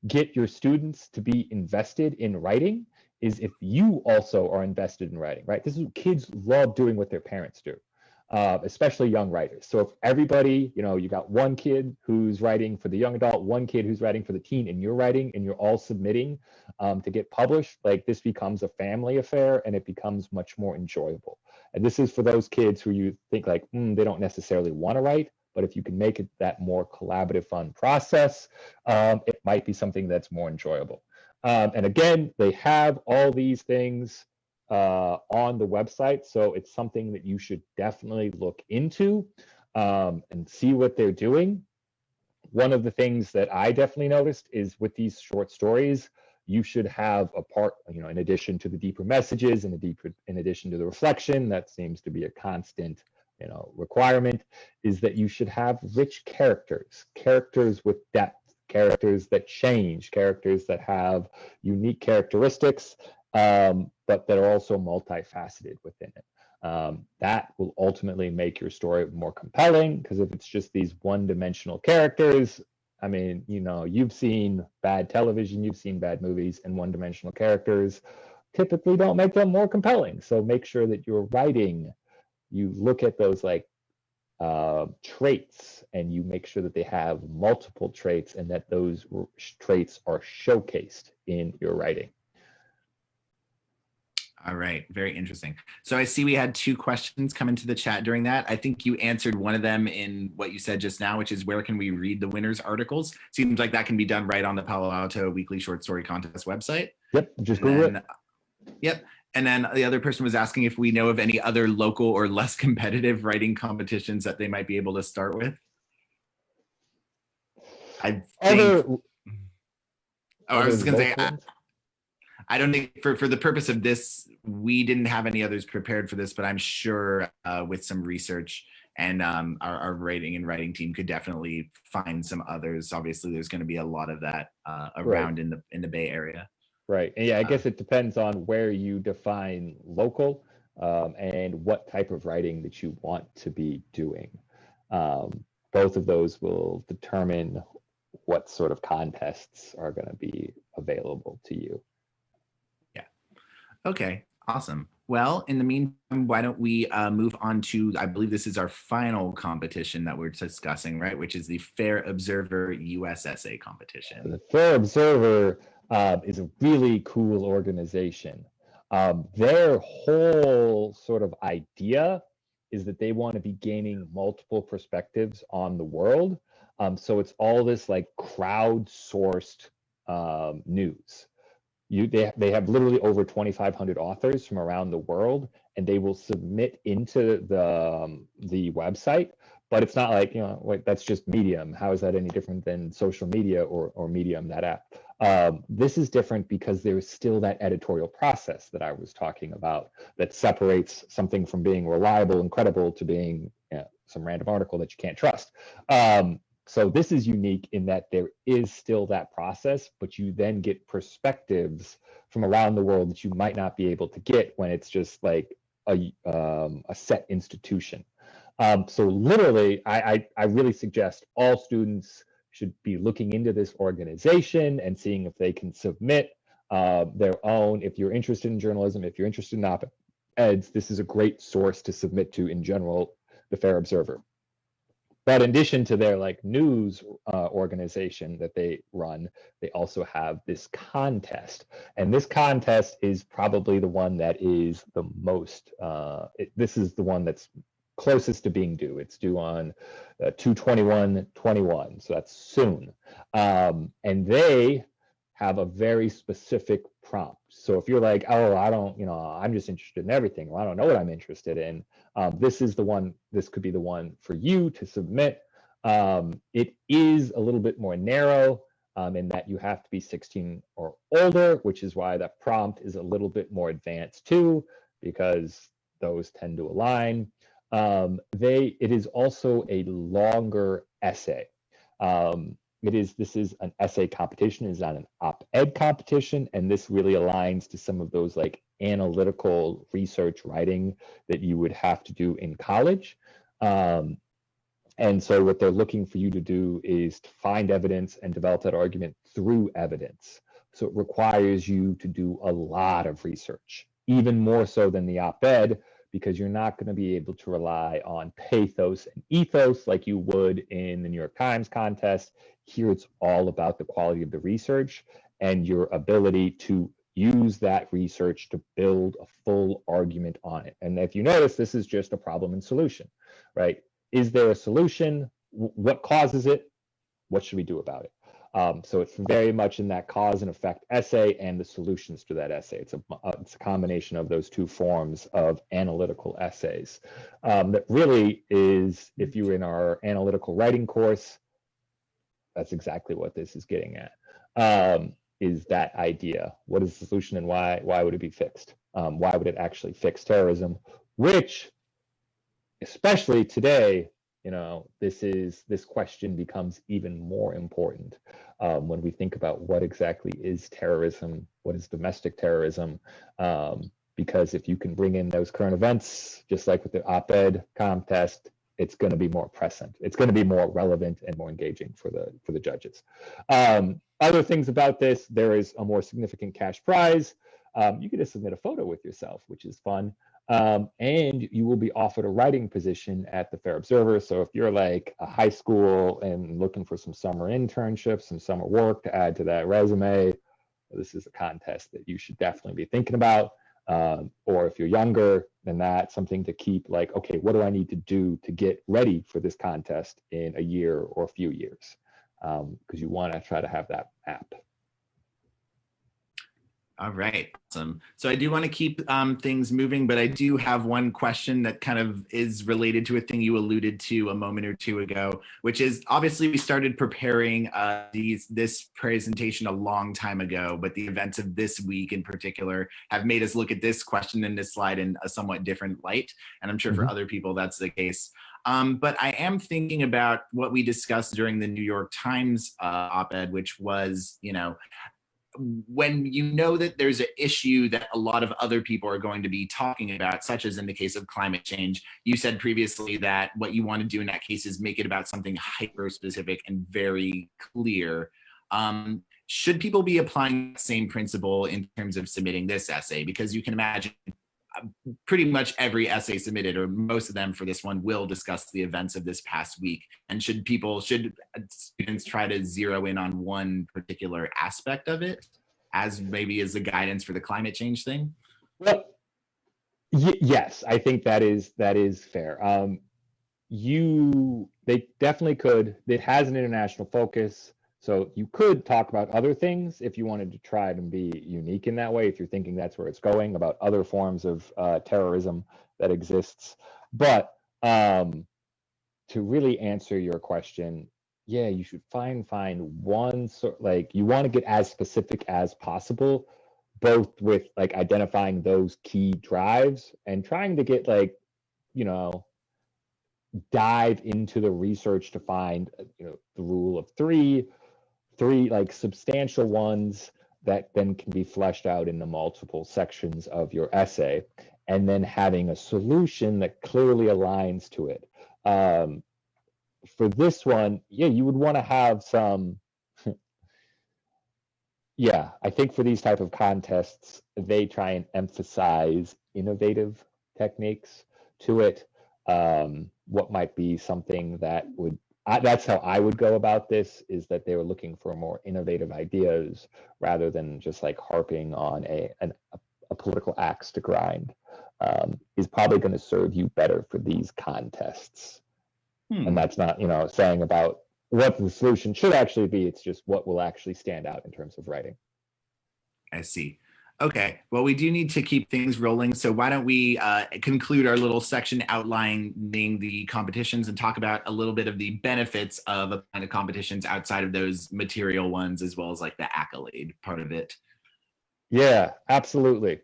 get your students to be invested in writing, is if you also are invested in writing, right? This is what kids love doing what their parents do, especially young writers. So if everybody, you got one kid who's writing for the young adult, one kid who's writing for the teen, and you're writing, and you're all submitting to get published, like, this becomes a family affair, and it becomes much more enjoyable. And this is for those kids who you think like, they don't necessarily want to write, but if you can make it that more collaborative, fun process, it might be something that's more enjoyable. And again, they have all these things on the website, so it's something that you should definitely look into and see what they're doing. One of the things that I definitely noticed is with these short stories, you should have a part, in addition to the deeper messages and in addition to the reflection, that seems to be a constant, requirement, is that you should have rich characters with depth, characters that change, characters that have unique characteristics, but that are also multifaceted within it. That will ultimately make your story more compelling, because if it's just these one-dimensional characters, I mean, you've seen bad television, you've seen bad movies, and one-dimensional characters typically don't make them more compelling. So make sure that you're writing, you look at those traits, and you make sure that they have multiple traits and that those traits are showcased in your writing. All right, very interesting. So I see we had 2 questions come into the chat during that. I think you answered one of them in what you said just now, which is where can we read the winners' articles? Seems like that can be done right on the Palo Alto Weekly Short Story Contest website. Yep, just Google it. Yep. And then the other person was asking if we know of any other local or less competitive writing competitions that they might be able to start with. I was going to say, I don't think for the purpose of this, we didn't have any others prepared for this, but I'm sure with some research and our writing team could definitely find some others. Obviously, there's going to be a lot of that around in the Bay Area. Right. And yeah, I guess it depends on where you define local and what type of writing that you want to be doing. Both of those will determine what sort of contests are going to be available to you. Yeah. Okay, awesome. Well, in the meantime, why don't we move on to, I believe this is our final competition that we're discussing, right? Which is the Fair Observer US Essay competition. The Fair Observer is a really cool organization. Their whole sort of idea is that they want to be gaining multiple perspectives on the world. So it's all this like crowd-sourced news. They have literally over 2,500 authors from around the world, and they will submit into the website. But it's not like, wait, that's just Medium. How is that any different than social media or Medium, that app? This is different because there is still that editorial process that I was talking about that separates something from being reliable and credible to being some random article that you can't trust. So this is unique in that there is still that process, but you then get perspectives from around the world that you might not be able to get when it's just like a set institution. So literally, I really suggest all students should be looking into this organization and seeing if they can submit their own. If you're interested in journalism, if you're interested in op-eds, this is a great source to submit to in general, the Fair Observer. But in addition to their like news organization that they run, they also have this contest. And this contest is probably the one that is the most, this is the one that's closest to being due. It's due on 2/21/21, so that's soon. And they have a very specific prompt. So if you're like, oh, I don't, I'm just interested in everything, or I don't know what I'm interested in, this is the one, this could be the one for you to submit. It is a little bit more narrow in that you have to be 16 or older, which is why that prompt is a little bit more advanced too, because those tend to align. It is also a longer essay. This is an essay competition. It is not an op-ed competition, and this really aligns to some of those like analytical research writing that you would have to do in college. And so what they're looking for you to do is to find evidence and develop that argument through evidence. So it requires you to do a lot of research, even more so than the op-ed, because you're not going to be able to rely on pathos and ethos like you would in the New York Times contest. Here, it's all about the quality of the research and your ability to use that research to build a full argument on it. And if you notice, this is just a problem and solution, right? Is there a solution? What causes it? What should we do about it? So it's very much in that cause and effect essay and the solutions to that essay. It's a combination of those two forms of analytical essays. That really is, if you were in our analytical writing course, that's exactly what this is getting at, is that idea. What is the solution and why would it be fixed? Why would it actually fix terrorism? Which, especially today, this question becomes even more important when we think about what exactly is terrorism, what is domestic terrorism, because if you can bring in those current events, just like with the op-ed contest, it's going to be more present. It's going to be more relevant and more engaging for the judges. Other things about this, there is a more significant cash prize. You get to submit a photo with yourself, which is fun. And you will be offered a writing position at the Fair Observer. So if you're like a high school and looking for some summer internships, some summer work to add to that resume, this is a contest that you should definitely be thinking about. Or if you're younger than that, something to keep like, okay, what do I need to do to get ready for this contest in a year or a few years? Because you want to try to have that map. All right, awesome. So I do want to keep things moving, but I do have one question that kind of is related to a thing you alluded to a moment or two ago, which is obviously we started preparing this presentation a long time ago, but the events of this week in particular have made us look at this question and this slide in a somewhat different light. And I'm sure for other people that's the case. But I am thinking about what we discussed during the New York Times op-ed, which was, when you know that there's an issue that a lot of other people are going to be talking about, such as in the case of climate change, you said previously that what you want to do in that case is make it about something hyper specific and very clear. Should people be applying the same principle in terms of submitting this essay? Because you can imagine pretty much every essay submitted, or most of them for this one, will discuss the events of this past week. And should students try to zero in on one particular aspect of it as maybe as a guidance for the climate change thing? Well, yes, I think that is fair. They definitely could. It has an international focus. So you could talk about other things if you wanted to try to be unique in that way, if you're thinking that's where it's going, about other forms of terrorism that exists. But to really answer your question, yeah, you should find one sort, like you want to get as specific as possible, both with like identifying those key drives and trying to get like, dive into the research to find, the rule of three like substantial ones that then can be fleshed out into multiple sections of your essay, and then having a solution that clearly aligns to it. For this one, yeah, you would want to have some, yeah, I think for these type of contests, they try and emphasize innovative techniques to it. What might be something that would, that's how I would go about this, is that they were looking for more innovative ideas rather than just like harping on a political axe to grind, is probably going to serve you better for these contests. And that's not, saying about what the solution should actually be. It's just what will actually stand out in terms of writing. I see. Okay, well, we do need to keep things rolling. So why don't we conclude our little section outlining the competitions and talk about a little bit of the benefits of applying to competitions outside of those material ones, as well as like the accolade part of it. Yeah, absolutely.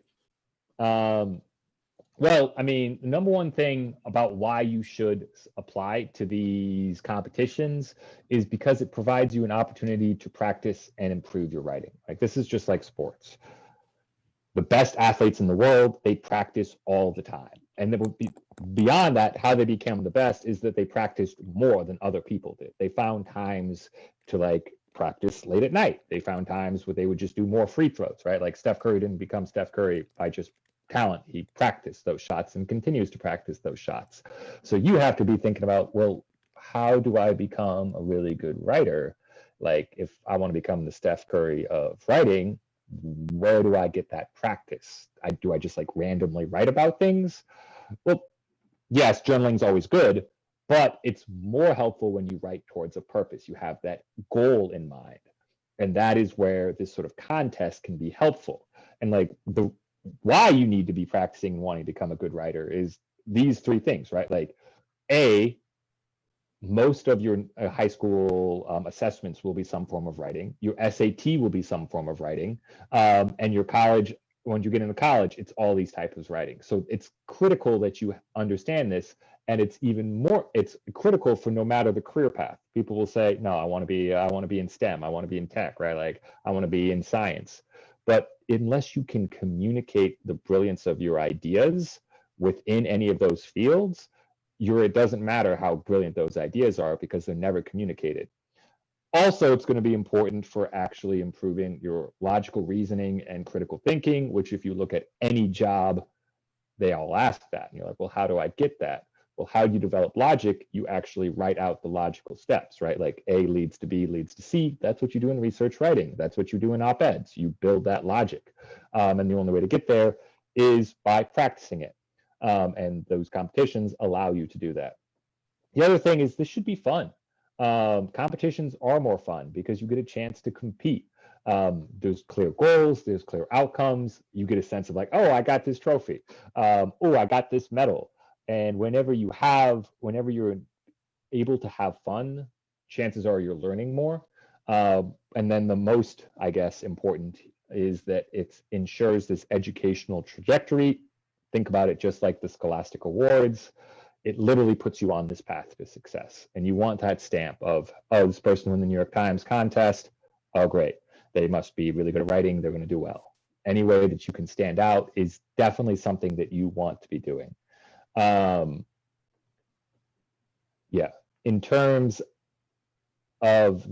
Well, I mean, the number one thing about why you should apply to these competitions is because it provides you an opportunity to practice and improve your writing. Like, this is just like sports. The best athletes in the world, they practice all the time. And beyond that, how they became the best is that they practiced more than other people did. They found times to like practice late at night. They found times where they would just do more free throws, right? Like Steph Curry didn't become Steph Curry by just talent. He practiced those shots and continues to practice those shots. So you have to be thinking about, well, how do I become a really good writer? Like, if I want to become the Steph Curry of writing, where do I get that practice? Do I just like randomly write about things? Well, yes, journaling's always good, but it's more helpful when you write towards a purpose. You have that goal in mind. And that is where this sort of contest can be helpful. And like why you need to be practicing and wanting to become a good writer is these three things, right? Like, A, most of your high school assessments will be some form of writing. Your SAT will be some form of writing. And your college, when you get into college, it's all these types of writing. So it's critical that you understand this. And it's critical for no matter the career path. People will say, no, I want to be in STEM. I want to be in tech, right? Like, I want to be in science. But unless you can communicate the brilliance of your ideas within any of those fields, it doesn't matter how brilliant those ideas are, because they're never communicated. Also, it's going to be important for actually improving your logical reasoning and critical thinking, which if you look at any job, they all ask that. And you're like, well, how do I get that? Well, how do you develop logic? You actually write out the logical steps, right? Like A leads to B leads to C. That's what you do in research writing. That's what you do in op-eds. You build that logic. And the only way to get there is by practicing it. And those competitions allow you to do that. The other thing is this should be fun. Competitions are more fun because you get a chance to compete. There's clear goals, there's clear outcomes. You get a sense of like, oh, I got this trophy. Oh, I got this medal. And whenever you're able to have fun, chances are you're learning more. And then the most, I guess, important is that it ensures this educational trajectory. Think about it just like the Scholastic Awards. It literally puts you on this path to success. And you want that stamp of, oh, this person won the New York Times contest. Oh, great. They must be really good at writing. They're going to do well. Any way that you can stand out is definitely something that you want to be doing. In terms of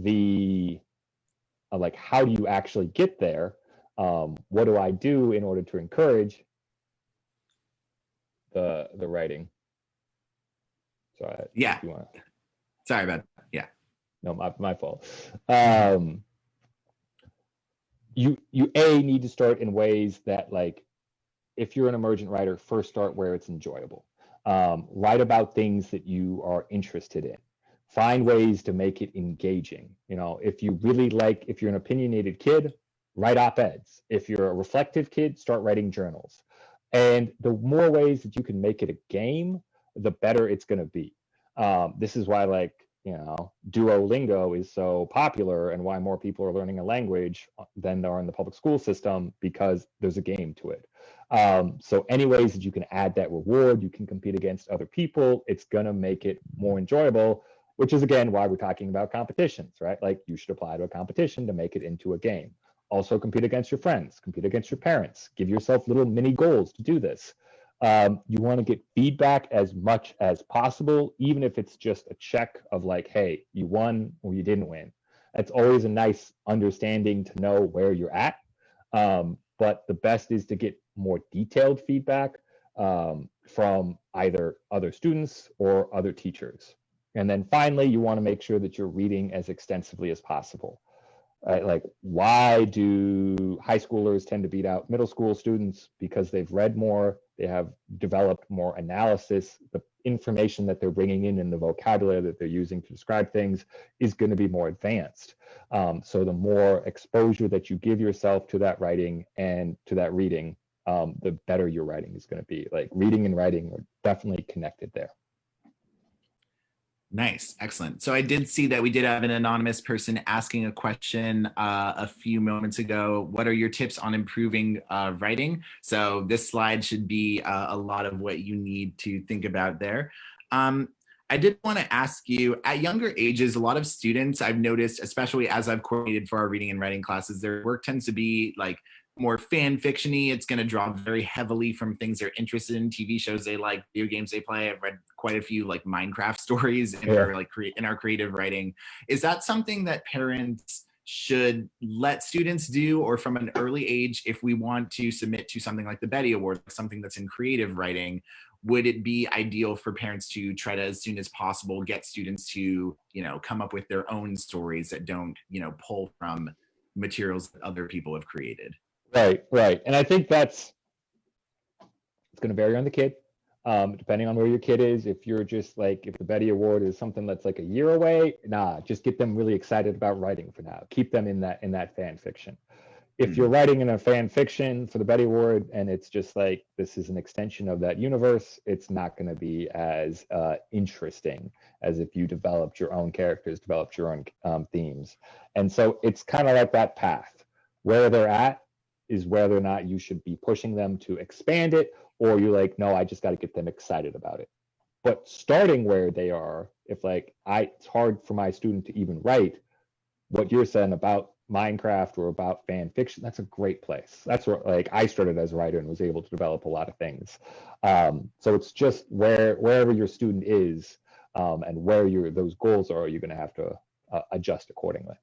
like, how do you actually get there? What do I do in order to encourage the writing? So yeah. Sorry about that. Yeah. No, my fault. You need to start in ways that, like, if you're an emergent writer, first start where it's enjoyable. Write about things that you are interested in. Find ways to make it engaging. If you're an opinionated kid, write op-eds. If you're a reflective kid, start writing journals. And the more ways that you can make it a game, the better it's going to be. This is why, like, Duolingo is so popular and why more people are learning a language than there are in the public school system, because there's a game to it. So any ways that you can add that reward, you can compete against other people, it's gonna make it more enjoyable, which is again why we're talking about competitions, right? Like you should apply to a competition to make it into a game. Also compete against your friends, compete against your parents, give yourself little mini goals to do this. You want to get feedback as much as possible, even if it's just a check of like, hey, you won or you didn't win. That's always a nice understanding to know where you're at. But the best is to get more detailed feedback from either other students or other teachers. And then finally, you want to make sure that you're reading as extensively as possible. Right? Like, why do high schoolers tend to beat out middle school students? Because they've read more, they have developed more analysis, the information that they're bringing in and the vocabulary that they're using to describe things is going to be more advanced. So the more exposure that you give yourself to that writing and to that reading, the better your writing is going to be. Like reading and writing are definitely connected there. Nice, excellent. So I did see that we did have an anonymous person asking a question a few moments ago. What are your tips on improving writing? So this slide should be a lot of what you need to think about there. I did want to ask you, at younger ages, a lot of students I've noticed, especially as I've coordinated for our reading and writing classes, their work tends to be like more fan fiction-y. It's going to draw very heavily from things they're interested in, TV shows they like, video games they play. I've read quite a few like Minecraft stories in our like in our creative writing. Is that something that parents should let students do, or from an early age, if we want to submit to something like the Betty Award, something that's in creative writing, would it be ideal for parents to try to, as soon as possible, get students to, come up with their own stories that don't, pull from materials that other people have created? Right. And I think it's going to vary on the kid, depending on where your kid is. If you're just like, if the Betty Award is something that's like a year away, just get them really excited about writing for now. Keep them in that fan fiction. If you're writing in a fan fiction for the Betty Award and it's just like, this is an extension of that universe, it's not going to be as interesting as if you developed your own characters, developed your own themes. And so it's kind of like that path. Where they're at is whether or not you should be pushing them to expand it, or you're like, no, I just got to get them excited about it. But starting where they are, if like it's hard for my student to even write, what you're saying about Minecraft or about fan fiction, that's a great place. That's where like I started as a writer and was able to develop a lot of things. So it's just wherever your student is and where those goals are, you're going to have to adjust accordingly.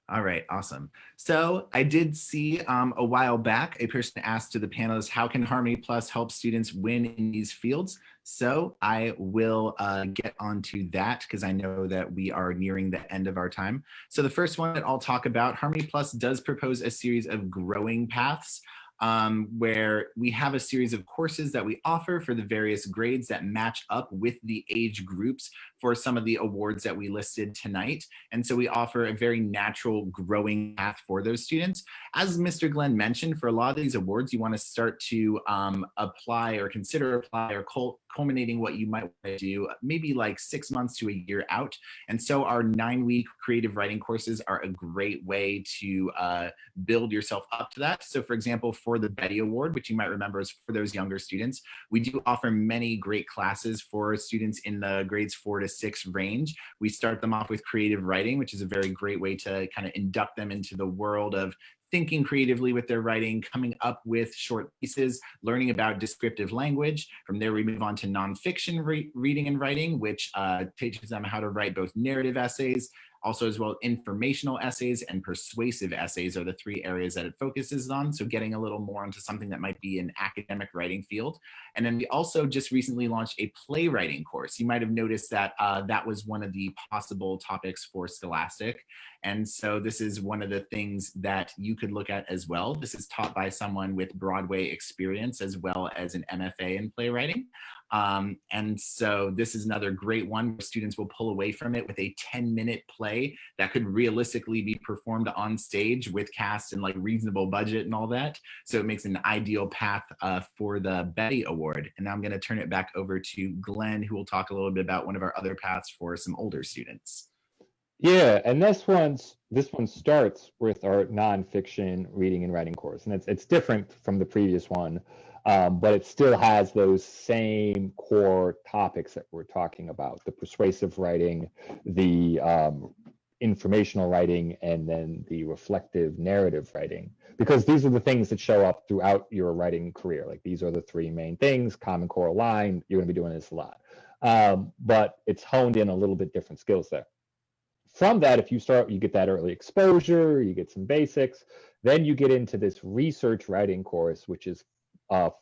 All right, awesome. So I did see a while back, a person asked to the panelists, how can Harmony Plus help students win in these fields? So I will get onto that because I know that we are nearing the end of our time. So the first one that I'll talk about, Harmony Plus does propose a series of growing paths where we have a series of courses that we offer for the various grades that match up with the age groups for some of the awards that we listed tonight. And so we offer a very natural growing path for those students. As Mr. Glenn mentioned, for a lot of these awards, you want to start to apply or consider apply or culminating what you might want to do maybe like 6 months to a year out. And so our 9-week creative writing courses are a great way to build yourself up to that. So for example, for the Betty Award, which you might remember is for those younger students, we do offer many great classes for students in the grades 4 to 6 range. We start them off with creative writing, which is a very great way to kind of induct them into the world of thinking creatively with their writing, coming up with short pieces, learning about descriptive language. From there, we move on to nonfiction reading and writing, which teaches them how to write both narrative essays, also as well informational essays and persuasive essays are the 3 areas that it focuses on. So getting a little more into something that might be an academic writing field. And then we also just recently launched a playwriting course. You might have noticed that that was one of the possible topics for Scholastic. And so this is one of the things that you could look at as well. This is taught by someone with Broadway experience as well as an MFA in playwriting. And so this is another great one where students will pull away from it with a 10-minute play that could realistically be performed on stage with cast and like reasonable budget and all that. So it makes an ideal path for the Betty Award. And now I'm going to turn it back over to Glenn, who will talk a little bit about one of our other paths for some older students. Yeah, and this one starts with our nonfiction reading and writing course, and it's different from the previous one, but it still has those same core topics that we're talking about: the persuasive writing, the informational writing, and then the reflective narrative writing. Because these are the things that show up throughout your writing career. Like these are the three main things: common core line. You're going to be doing this a lot, but it's honed in a little bit different skills there. From that, if you start, you get that early exposure, you get some basics, then you get into this research writing course, which is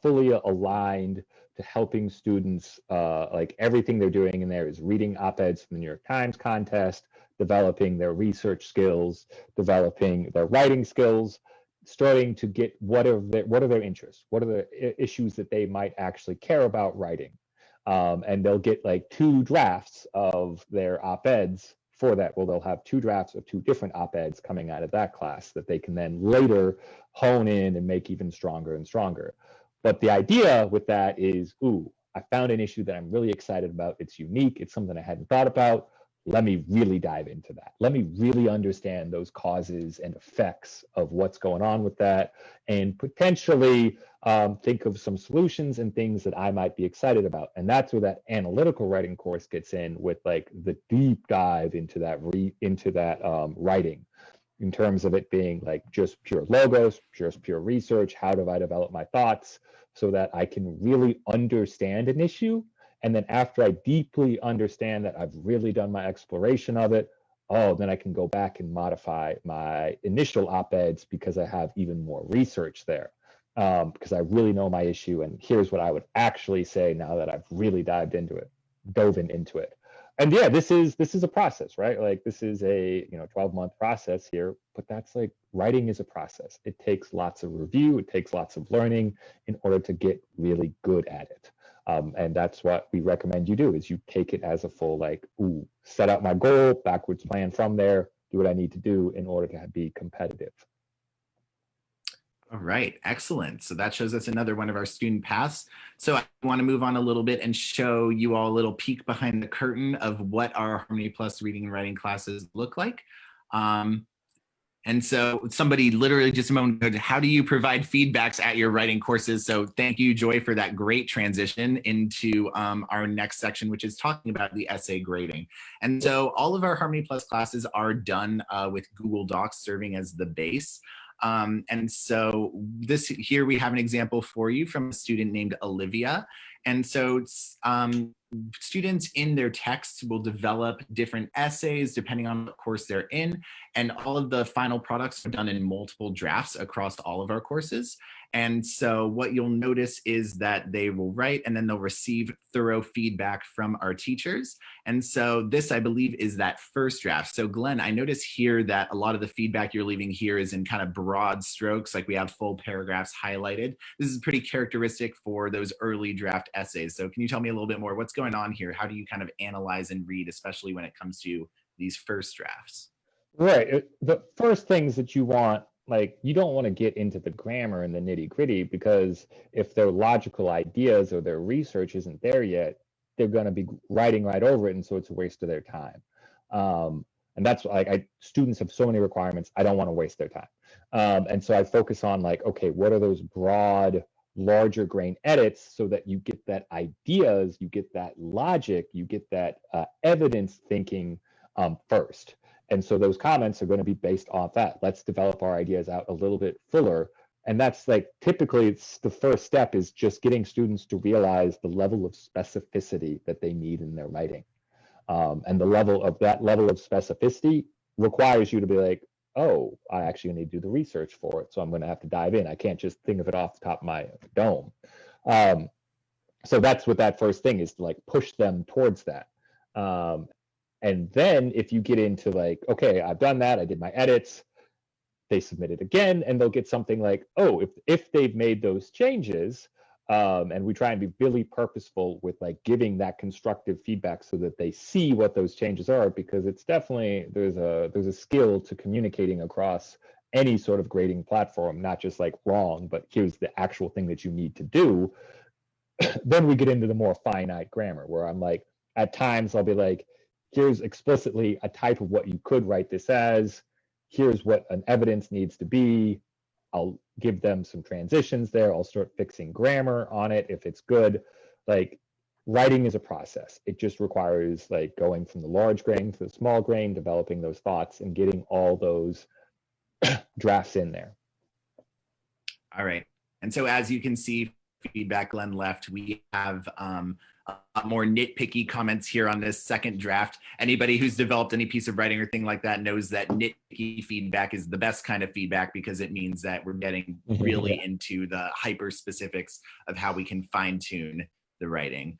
fully aligned to helping students, like everything they're doing in there is reading op-eds from the New York Times contest, developing their research skills, developing their writing skills, starting to get what are their interests, what are the issues that they might actually care about writing. And they'll get like 2 drafts of their op-eds for that. Well, they'll have 2 drafts of 2 different op-eds coming out of that class that they can then later hone in and make even stronger and stronger. But the idea with that is, ooh, I found an issue that I'm really excited about. It's unique. It's something I hadn't thought about. Let me really dive into that. Let me really understand those causes and effects of what's going on with that, and potentially think of some solutions and things that I might be excited about. And that's where that analytical writing course gets in, with like the deep dive into that writing, in terms of it being like just pure logos, just pure research. How do I develop my thoughts so that I can really understand an issue? And then after I deeply understand that, I've really done my exploration of it, then I can go back and modify my initial op-eds because I have even more research there, because I really know my issue, and here's what I would actually say now that I've really dove into it. And yeah, this is a process, right? Like this is a 12-month process here, but that's like writing is a process. It takes lots of review, it takes lots of learning in order to get really good at it. And that's what we recommend you do, is you take it as a full, like, ooh, set out my goal, backwards plan from there, do what I need to do in order to be competitive. All right, excellent. So that shows us another one of our student paths. So I want to move on a little bit and show you all a little peek behind the curtain of what our Harmony Plus reading and writing classes look like. And so somebody literally just a moment ago, how do you provide feedbacks at your writing courses? So thank you, Joy, for that great transition into our next section, which is talking about the essay grading. And so all of our Harmony Plus classes are done with Google Docs serving as the base. And so here we have an example for you from a student named Olivia. And so students in their texts will develop different essays depending on what course they're in, and all of the final products are done in multiple drafts across all of our courses. And so what you'll notice is that they will write and then they'll receive thorough feedback from our teachers. And so this, I believe, is that first draft. So Glenn, I notice here that a lot of the feedback you're leaving here is in kind of broad strokes, like we have full paragraphs highlighted. This is pretty characteristic for those early draft essays. So can you tell me a little bit more what's going on here? How do you kind of analyze and read, especially when it comes to these first drafts? Right. The first things that you want, like, you don't want to get into the grammar and the nitty gritty, because if their logical ideas or their research isn't there yet, they're going to be writing right over it. And so it's a waste of their time. And that's like, students have so many requirements. I don't want to waste their time. And so I focus on like, okay, what are those broad, larger grain edits so that you get that ideas, you get that logic, you get that evidence thinking first. And so those comments are going to be based off that. Let's develop our ideas out a little bit fuller. And that's like, typically it's the first step, is just getting students to realize the level of specificity that they need in their writing. And the level of specificity requires you to be like, oh, I actually need to do the research for it. So I'm going to have to dive in. I can't just think of it off the top of my dome. So that's what that first thing is, to like push them towards that. And then if you get into like, okay, I've done that, I did my edits, they submit it again, and they'll get something like, oh, if they've made those changes, And we try and be really purposeful with like giving that constructive feedback so that they see what those changes are, because it's definitely, there's a skill to communicating across any sort of grading platform, not just like wrong, but here's the actual thing that you need to do. Then we get into the more finite grammar where I'm like, at times I'll be like, here's explicitly a type of what you could write this as, here's what an evidence needs to be. I'll give them some transitions there. I'll start fixing grammar on it if it's good. Like, writing is a process. It just requires like going from the large grain to the small grain, developing those thoughts and getting all those drafts in there. All right. And so as you can see, feedback Glen left, we have more nitpicky comments here on this second draft. Anybody who's developed any piece of writing or thing like that knows that nitpicky feedback is the best kind of feedback, because it means that we're getting really into the hyper specifics of how we can fine tune the writing.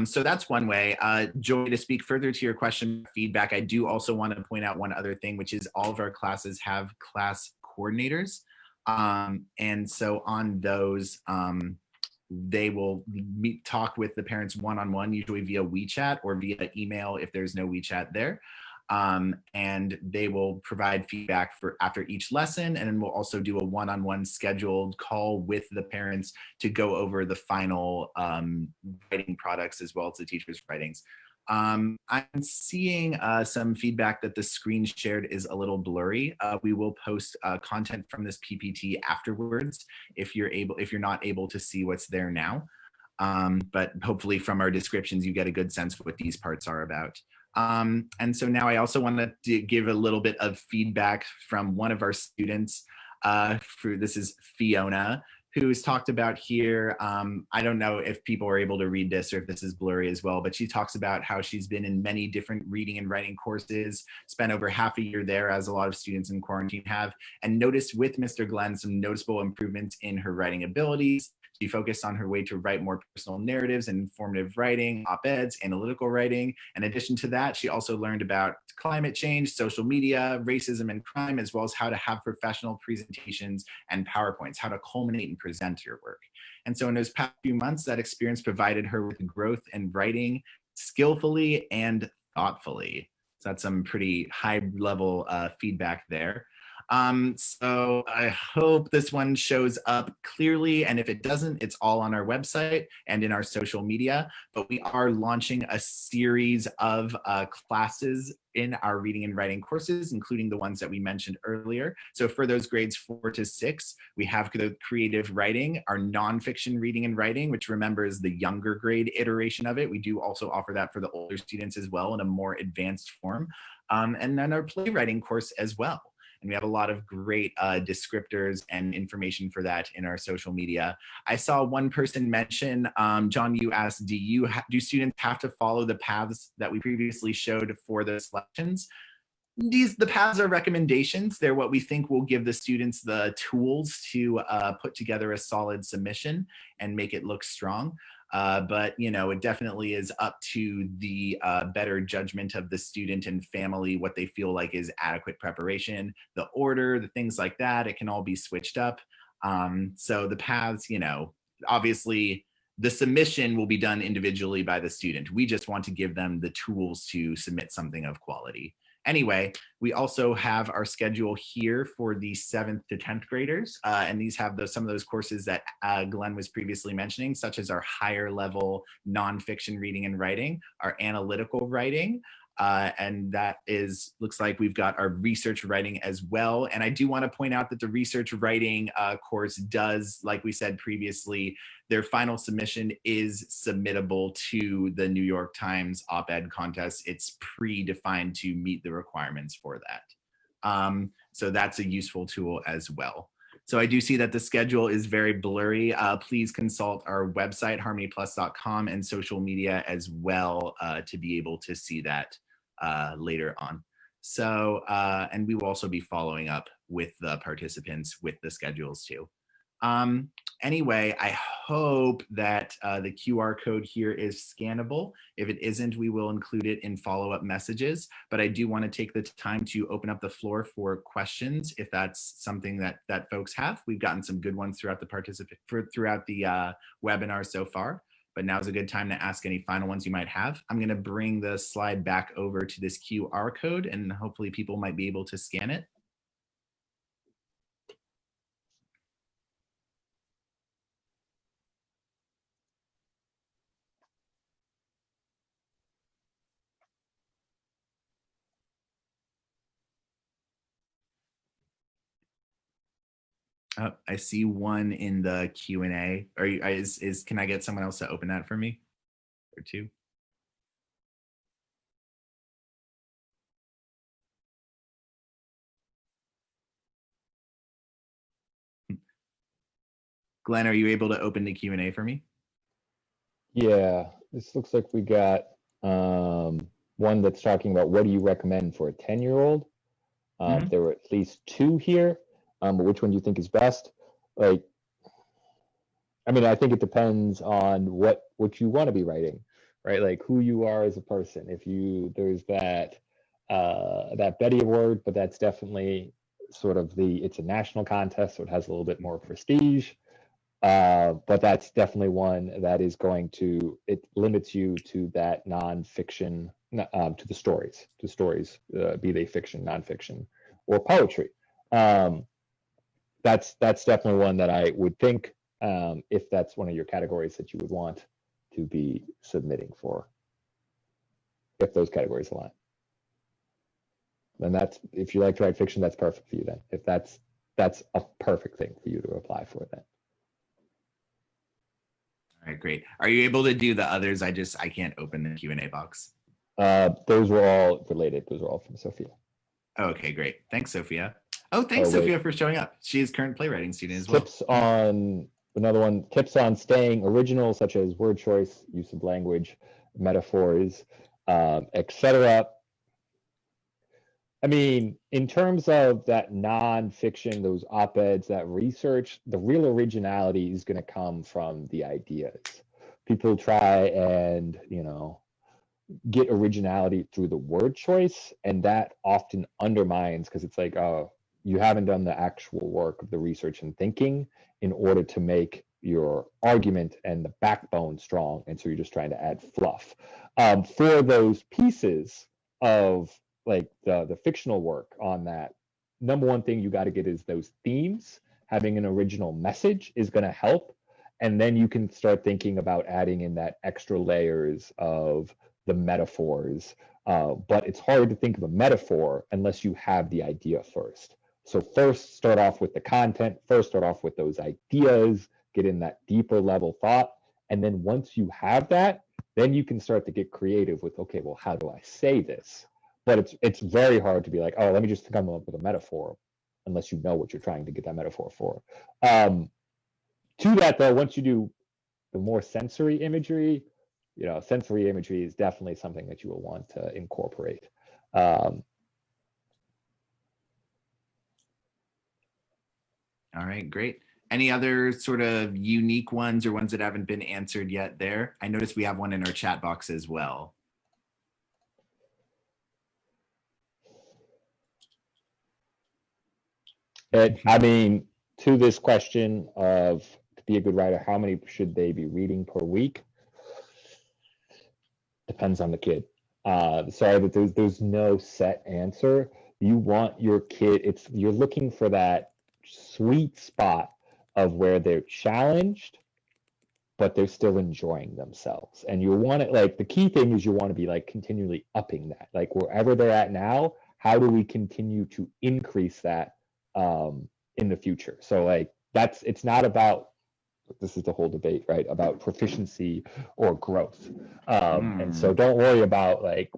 So that's one way. Joy, to speak further to your question, feedback, I do also want to point out one other thing, which is all of our classes have class coordinators. And so on those, they will talk with the parents one-on-one, usually via WeChat or via email if there's no WeChat there. And they will provide feedback for after each lesson, and then we'll also do a one-on-one scheduled call with the parents to go over the final writing products as well as the teacher's writings. I'm seeing some feedback that the screen shared is a little blurry. We will post content from this PPT afterwards if you're not able to see what's there now. But hopefully from our descriptions, you get a good sense of what these parts are about. And so now I also want to give a little bit of feedback from one of our students. This is Fiona, who's talked about here. I don't know if people are able to read this or if this is blurry as well, but she talks about how she's been in many different reading and writing courses, spent over half a year there, as a lot of students in quarantine have, and noticed with Mr. Glen some noticeable improvements in her writing abilities. She focused on her way to write more personal narratives and informative writing, op-eds, analytical writing. In addition to that, she also learned about climate change, social media, racism and crime, as well as how to have professional presentations and PowerPoints, how to culminate and present your work. And so in those past few months, that experience provided her with growth in writing skillfully and thoughtfully. So that's some pretty high level feedback there. So I hope this one shows up clearly, and if it doesn't, it's all on our website and in our social media, but we are launching a series of classes in our reading and writing courses, including the ones that we mentioned earlier. So for those grades 4 to 6, we have the creative writing, our nonfiction reading and writing, which remember is the younger grade iteration of it. We do also offer that for the older students as well in a more advanced form. And then our playwriting course as well. And we have a lot of great descriptors and information for that in our social media. I saw one person mention, John, you asked, do students have to follow the paths that we previously showed for the selections? The paths are recommendations. They're what we think will give the students the tools to put together a solid submission and make it look strong. But it definitely is up to the better judgment of the student and family, what they feel like is adequate preparation, the order, the things like that. It can all be switched up. So the paths, obviously the submission will be done individually by the student. We just want to give them the tools to submit something of quality. Anyway, we also have our schedule here for the 7th to 10th graders, and these have some of those courses that Glen was previously mentioning, such as our higher level nonfiction reading and writing, our analytical writing, and that looks like we've got our research writing as well. And I do want to point out that the research writing course does, like we said previously, their final submission is submittable to the New York Times op-ed contest. It's predefined to meet the requirements for that. So that's a useful tool as well. So I do see that the schedule is very blurry. Please consult our website, harmonyplus.com, and social media as well to be able to see that later on. So, and we will also be following up with the participants with the schedules too. Anyway, I hope that the QR code here is scannable. If it isn't, we will include it in follow-up messages. But I do want to take the time to open up the floor for questions if that's something that folks have. We've gotten some good ones throughout the webinar so far. But now's a good time to ask any final ones you might have. I'm going to bring the slide back over to this QR code, and hopefully people might be able to scan it. Oh, I see one in the Q&A. Can I get someone else to open that for me? Or two? Glenn, are you able to open the Q&A for me? Yeah, this looks like we got one that's talking about what do you recommend for a 10-year-old? There were at least two here, but which one do you think is best? Like, I mean, I think it depends on what you want to be writing, right? Like who you are as a person. There's that Betty Award, but that's definitely sort of it's a national contest, so it has a little bit more prestige. But that's definitely one that is it limits you to that nonfiction, to the stories, be they fiction, nonfiction, or poetry. That's definitely one that I would think, if that's one of your categories that you would want to be submitting for, if those categories align. Then if you like to write fiction, that's perfect for you then. If that's a perfect thing for you to apply for then. All right, great. Are you able to do the others? I can't open the Q&A box. Those were all related. Those were all from Sophia. Oh, okay, great. Thanks, Sophia. Oh, thanks, Sophia, for showing up. She is current playwriting student as well. Tips on staying original, such as word choice, use of language, metaphors, etc. I mean, in terms of that nonfiction, those op-eds, that research, the real originality is going to come from the ideas. People try and, get originality through the word choice, and that often undermines, because it's like, oh, you haven't done the actual work of the research and thinking in order to make your argument and the backbone strong, and so you're just trying to add fluff. For those pieces of like the fictional work on that, number one thing you got to get is those themes. Having an original message is going to help, and then you can start thinking about adding in that extra layers of the metaphors. But it's hard to think of a metaphor unless you have the idea first. So first start off with the content, start off with those ideas, get in that deeper level thought, and then once you have that, then you can start to get creative with, okay, well, how do I say this? But it's very hard to be like, oh, let me just come up with a metaphor, unless you know what you're trying to get that metaphor for. To that though, once you do the more sensory imagery, sensory imagery is definitely something that you will want to incorporate. All right, great. Any other sort of unique ones or ones that haven't been answered yet there? I noticed we have one in our chat box as well. I mean, to this question of to be a good writer, how many should they be reading per week? Depends on the kid. Sorry, but there's no set answer. You want your kid, you're looking for that sweet spot of where they're challenged, but they're still enjoying themselves. And you want it, like, the key thing is you want to be like continually upping that. Like wherever they're at now, how do we continue to increase that in the future? So like it's not about, this is the whole debate, right, about proficiency or growth. And so don't worry about, like,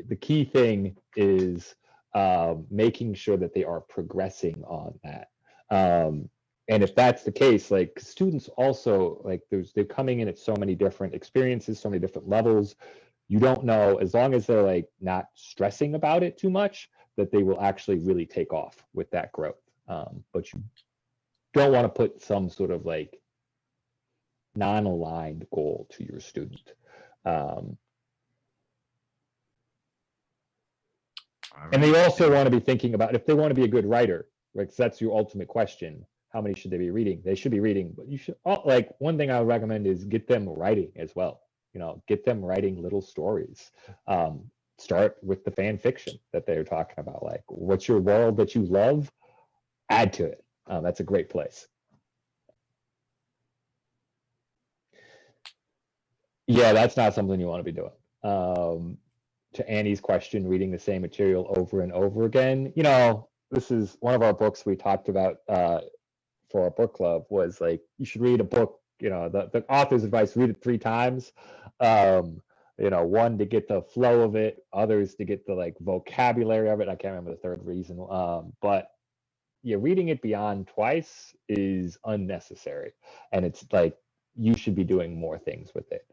the key thing is making sure that they are progressing on that. And if that's the case, like, students also, like, they're coming in at so many different experiences, so many different levels. You don't know, as long as they're like not stressing about it too much, that they will actually really take off with that growth. But don't want to put some sort of like non-aligned goal to your student. And they also want to be thinking about, if they want to be a good writer, right? So that's your ultimate question. How many should they be reading? They should be reading, but you should, like, one thing I would recommend is get them writing as well. You know, get them writing little stories. Start with the fan fiction that they're talking about. Like, what's your world that you love? Add to it. That's a great place. Yeah, that's not something you want to be doing. To Annie's question, reading the same material over and over again. You know, this is one of our books we talked about for our book club, was like, you should read a book, you know, the author's advice, read it 3 times. You know, one to get the flow of it, others to get the like vocabulary of it. I can't remember the third reason. But yeah, reading it beyond twice is unnecessary. And it's like, you should be doing more things with it.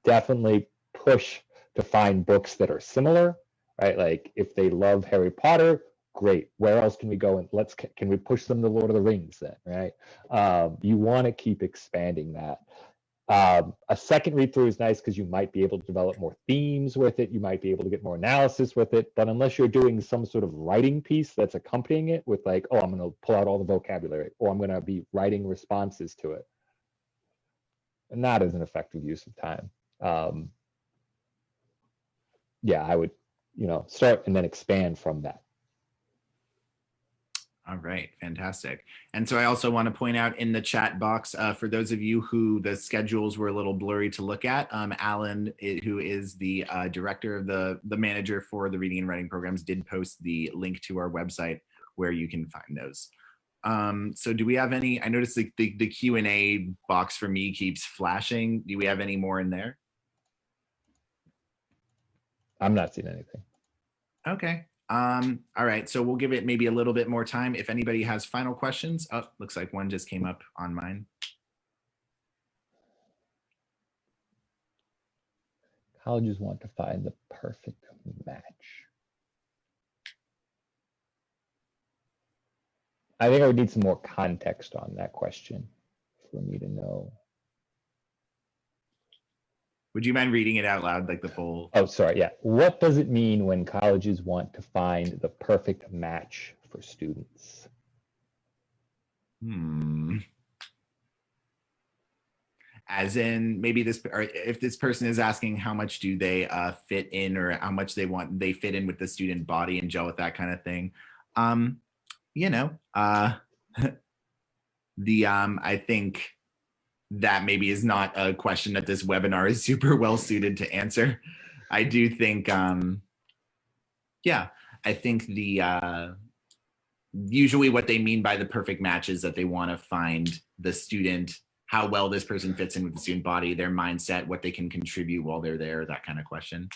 Definitely push to find books that are similar, right? Like if they love Harry Potter, great. Where else can we go? And can we push them to Lord of the Rings then, right? You want to keep expanding that. A second read through is nice because you might be able to develop more themes with it. You might be able to get more analysis with it. But unless you're doing some sort of writing piece that's accompanying it with like, oh, I'm going to pull out all the vocabulary, or I'm going to be writing responses to it, not as an effective use of time. Yeah, I would, you know, start and then expand from that. All right, fantastic. And so I also want to point out in the chat box, for those of you who the schedules were a little blurry to look at, Alan, who is the director of the manager for the reading and writing programs, did post the link to our website where you can find those. So do we have any, I noticed the Q&A box for me keeps flashing. Do we have any more in there? I'm not seeing anything. Okay. All right, so we'll give it maybe a little bit more time. If anybody has final questions, oh, looks like one just came up on mine. Colleges want to find the perfect match. I think I would need some more context on that question for me to know. Would you mind reading it out loud, like the full? Oh, sorry. Yeah. What does it mean when colleges want to find the perfect match for students? As in, maybe this, or if this person is asking how much do they fit in, or how much they fit in with the student body and gel with that kind of thing. You know, I think that maybe is not a question that this webinar is super well suited to answer. I do think, yeah, I think usually what they mean by the perfect match is that they want to find the student, how well this person fits in with the student body, their mindset, what they can contribute while they're there, that kind of question.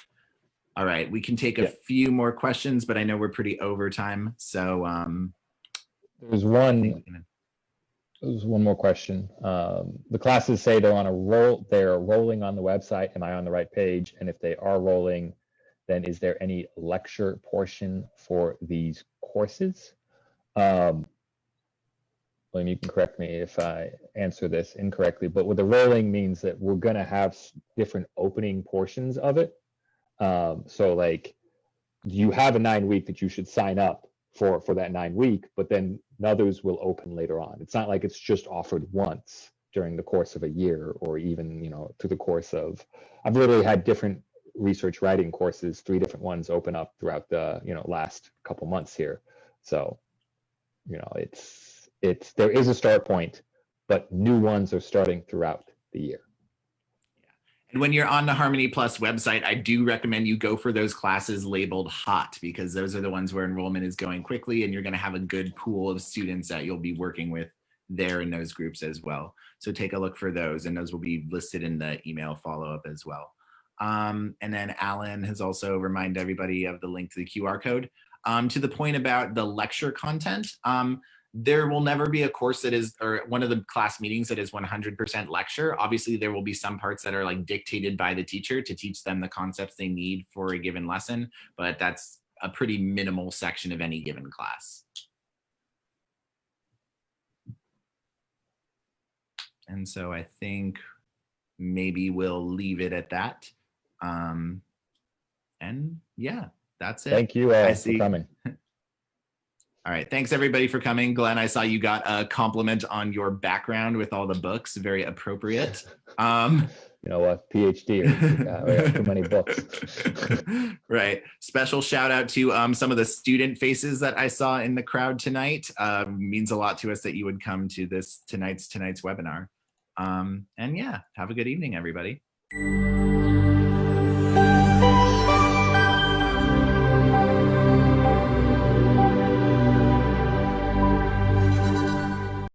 All right, we can take a few more questions, but I know we're pretty over time. So there's one more question. The classes say they're on a roll, they're rolling on the website. Am I on the right page? And if they are rolling, then is there any lecture portion for these courses? William, you can correct me if I answer this incorrectly, but with the rolling means that we're going to have different opening portions of it. So like, you have a 9-week that you should sign up for that 9-week, but then others will open later on. It's not like it's just offered once during the course of a year, or even, you know, through the course of, I've literally had different research writing courses, 3 different ones open up throughout the, you know, last couple months here. So, you know, there is a start point, but new ones are starting throughout the year. And when you're on the Harmony Plus website, I do recommend you go for those classes labeled hot, because those are the ones where enrollment is going quickly, and you're going to have a good pool of students that you'll be working with there in those groups as well. So take a look for those, and those will be listed in the email follow-up as well. And then Alan has also reminded everybody of the link to the QR code. To the point about the lecture content, there will never be a course that is, or one of the class meetings that is 100% lecture. Obviously, there will be some parts that are like dictated by the teacher to teach them the concepts they need for a given lesson, but that's a pretty minimal section of any given class. And so I think maybe we'll leave it at that. And yeah, that's it. Thank you I for see. coming. All right. Thanks everybody for coming. Glenn, I saw you got a compliment on your background with all the books. Very appropriate. You know what? PhD. We have too many books. Right. Special shout out to some of the student faces that I saw in the crowd tonight. Means a lot to us that you would come to tonight's webinar. And yeah, have a good evening, everybody.